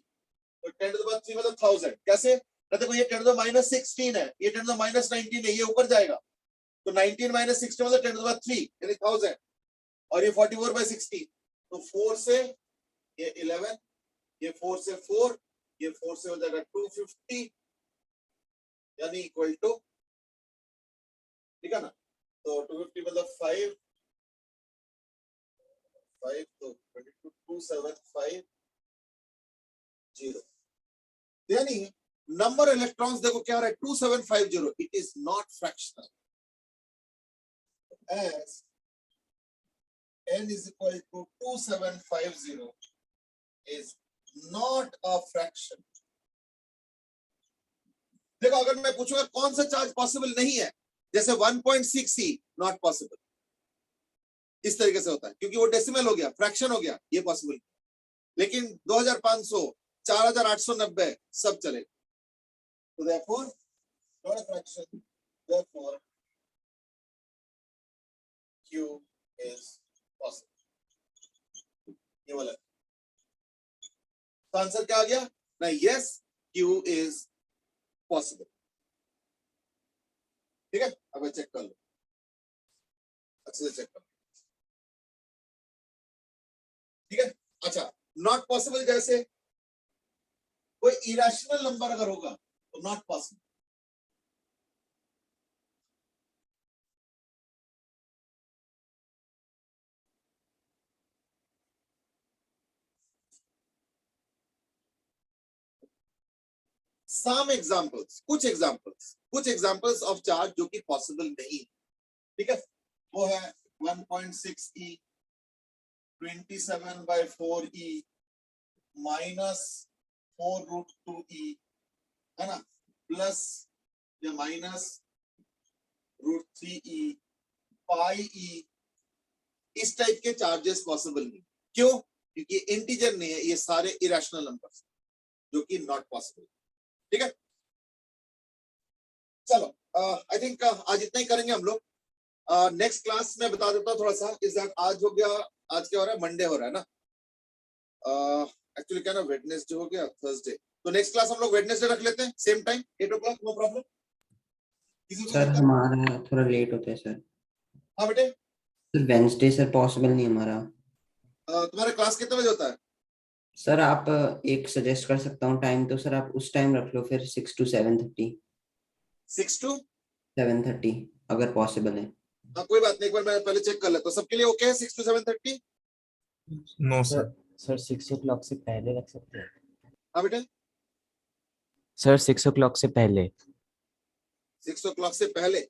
तो 10 to the power 3 मतलब 1000। कैसे? देखो, ये 10 to the -16 है, ये 10 to the -19 है, ये ऊपर जाएगा, तो 19 - 16 मतलब 10 to the power 3 यानी 1000, और ये 44/16, तो 4 से ये 11, ये 4 से 4, ये 4 से हो जाएगा 250, यानी इक्वल टू, ठीक है ना। तो 250 मतलब 5 तो 22750, यानी नंबर इलेक्ट्रॉन्स देखो क्या आ रहा है, 2750। It is not fractional, as n is equal to 2750 is not a fraction। देखो, अगर मैं पूछूंगा कौन सा चार्ज पॉसिबल नहीं है, जैसे 1.6 नॉट पॉसिबल, इस तरीके से होता है, क्योंकि वो डेसिमल हो गया, फ्रैक्शन हो गया, ये पॉसिबल। लेकिन 2500, 4890 सब चलेगा। तो therefore not a fraction, therefore Q is possible। ये वाला तो आंसर क्या आ गया ना, यस Q is possible। ठीक है, अब चेक कर लो, अच्छे से चेक कर लो। ठीक है, अच्छा, नॉट पॉसिबल जैसे कोई इरेशनल नंबर अगर होगा तो नॉट पॉसिबल, some examples, कुछ examples of charge जो कि possible नहीं है, ठीक है, वो है 1.6 e, 27/4 e, minus 4√2 e, है ना, प्लस या माइनस √3 e, pi e, इस टाइप के चार्जेस पॉसिबल नहीं। क्यों? क्योंकि इंटीजर नहीं है, ये सारे इरेशनल नंबर्स जो कि नॉट पॉसिबल, ठीक है। चलो आई थिंक आज इतना ही करेंगे हम लोग। नेक्स्ट क्लास में बता देता हूँ थोड़ा सा, इस दैट आज हो गया, आज क्या हो रहा है, मंडे हो रहा है ना, एक्चुअली क्या ना वेडनेसडे हो गया, थर्सडे, तो नेक्स्ट क्लास हम लोग वेडनेसडे रख लेते हैं, same time 8 o'clock, no problem. Sir हमारा थोड़ा लेट होता है सर। हाँ बेटे, सर वेंसडे सर पॉसिबल नहीं हमारा। तुम्हारा क्लास कितने बजे होता है? सर आप एक सजेस्ट कर सकता हूँ टाइम, तो सर आप उस टाइम रख लो फिर 6 to 7:30। 6 to 7:30 अगर पॉसिबल है। हाँ कोई बात नहीं, एक बार मैं पहले चेक कर लेता हूँ, सबके लिए ओके है 6 to 7:30? No sir. Sir 6 o'clock से पहले रख सकते हैं? हाँ बेटे, सर 6 o'clock से पहले। 6 o'clock से पहले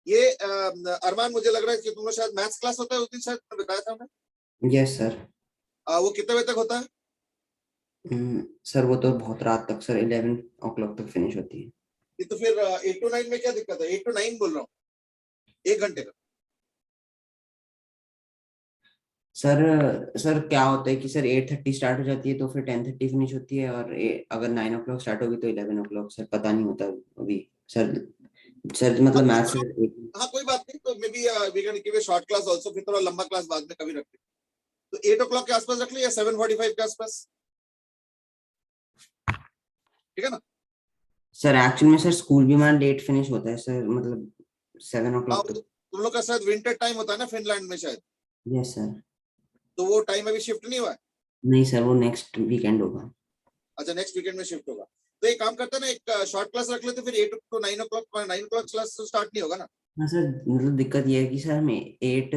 ये अरमान, मुझे लग रहा है कि तुम लोग शायद मैथ्स क्लास होता है उस दिन, शायद तुमने बताया था हमें। Yes sir. वो कितने बजे तक होता है? सर वो तो बहुत रात तक सर 11 o'clock तक फिनिश होती है। ये तो फिर 8 to 9 में क्या दिक्कत है? 8 to 9 बोल रहा हूँ, 1 घंटे का। सर क्या होता है कि सर 8:30 स्टार्ट हो जाती है तो फिर 10:30 फिनिश होती है, और अगर 9 o'clock स्टार्ट होगी तो 11 o'clock, सर पता नहीं होता अभी सर मतलब मैथ्स। हाँ कोई बात नहीं, तो maybe we can give a short class also, फिर थोड़ा लंबा क्लास बाद में कभी रखते हैं, तो 8 o'clock के आसपास रख लिया या 7:45 के आसपास, ठीक है ना? सर एक्चुअली में सर स्कूल भी हमारा लेट फिनिश होता है सर, मतलब 7 हाँ, o'clock तक। तुम लोग का शायद विंटर टाइम होता है ना फिनलैंड में शायद, यस सर। तो वो टाइम अभी शिफ्ट नहीं हुआ है? नहीं सर, वो नेक्स्ट वीकेंड होगा। अच्छा, नेक्स्ट वीकेंड में शिफ्ट होगा, तो एक काम करते हैं ना, एक शॉर्ट क्लास रख लेते, फिर 8 to 9 o'clock, 9 o'clock class start नहीं होगा ना? हाँ सर, मतलब दिक्कत ये है कि सर हमें 8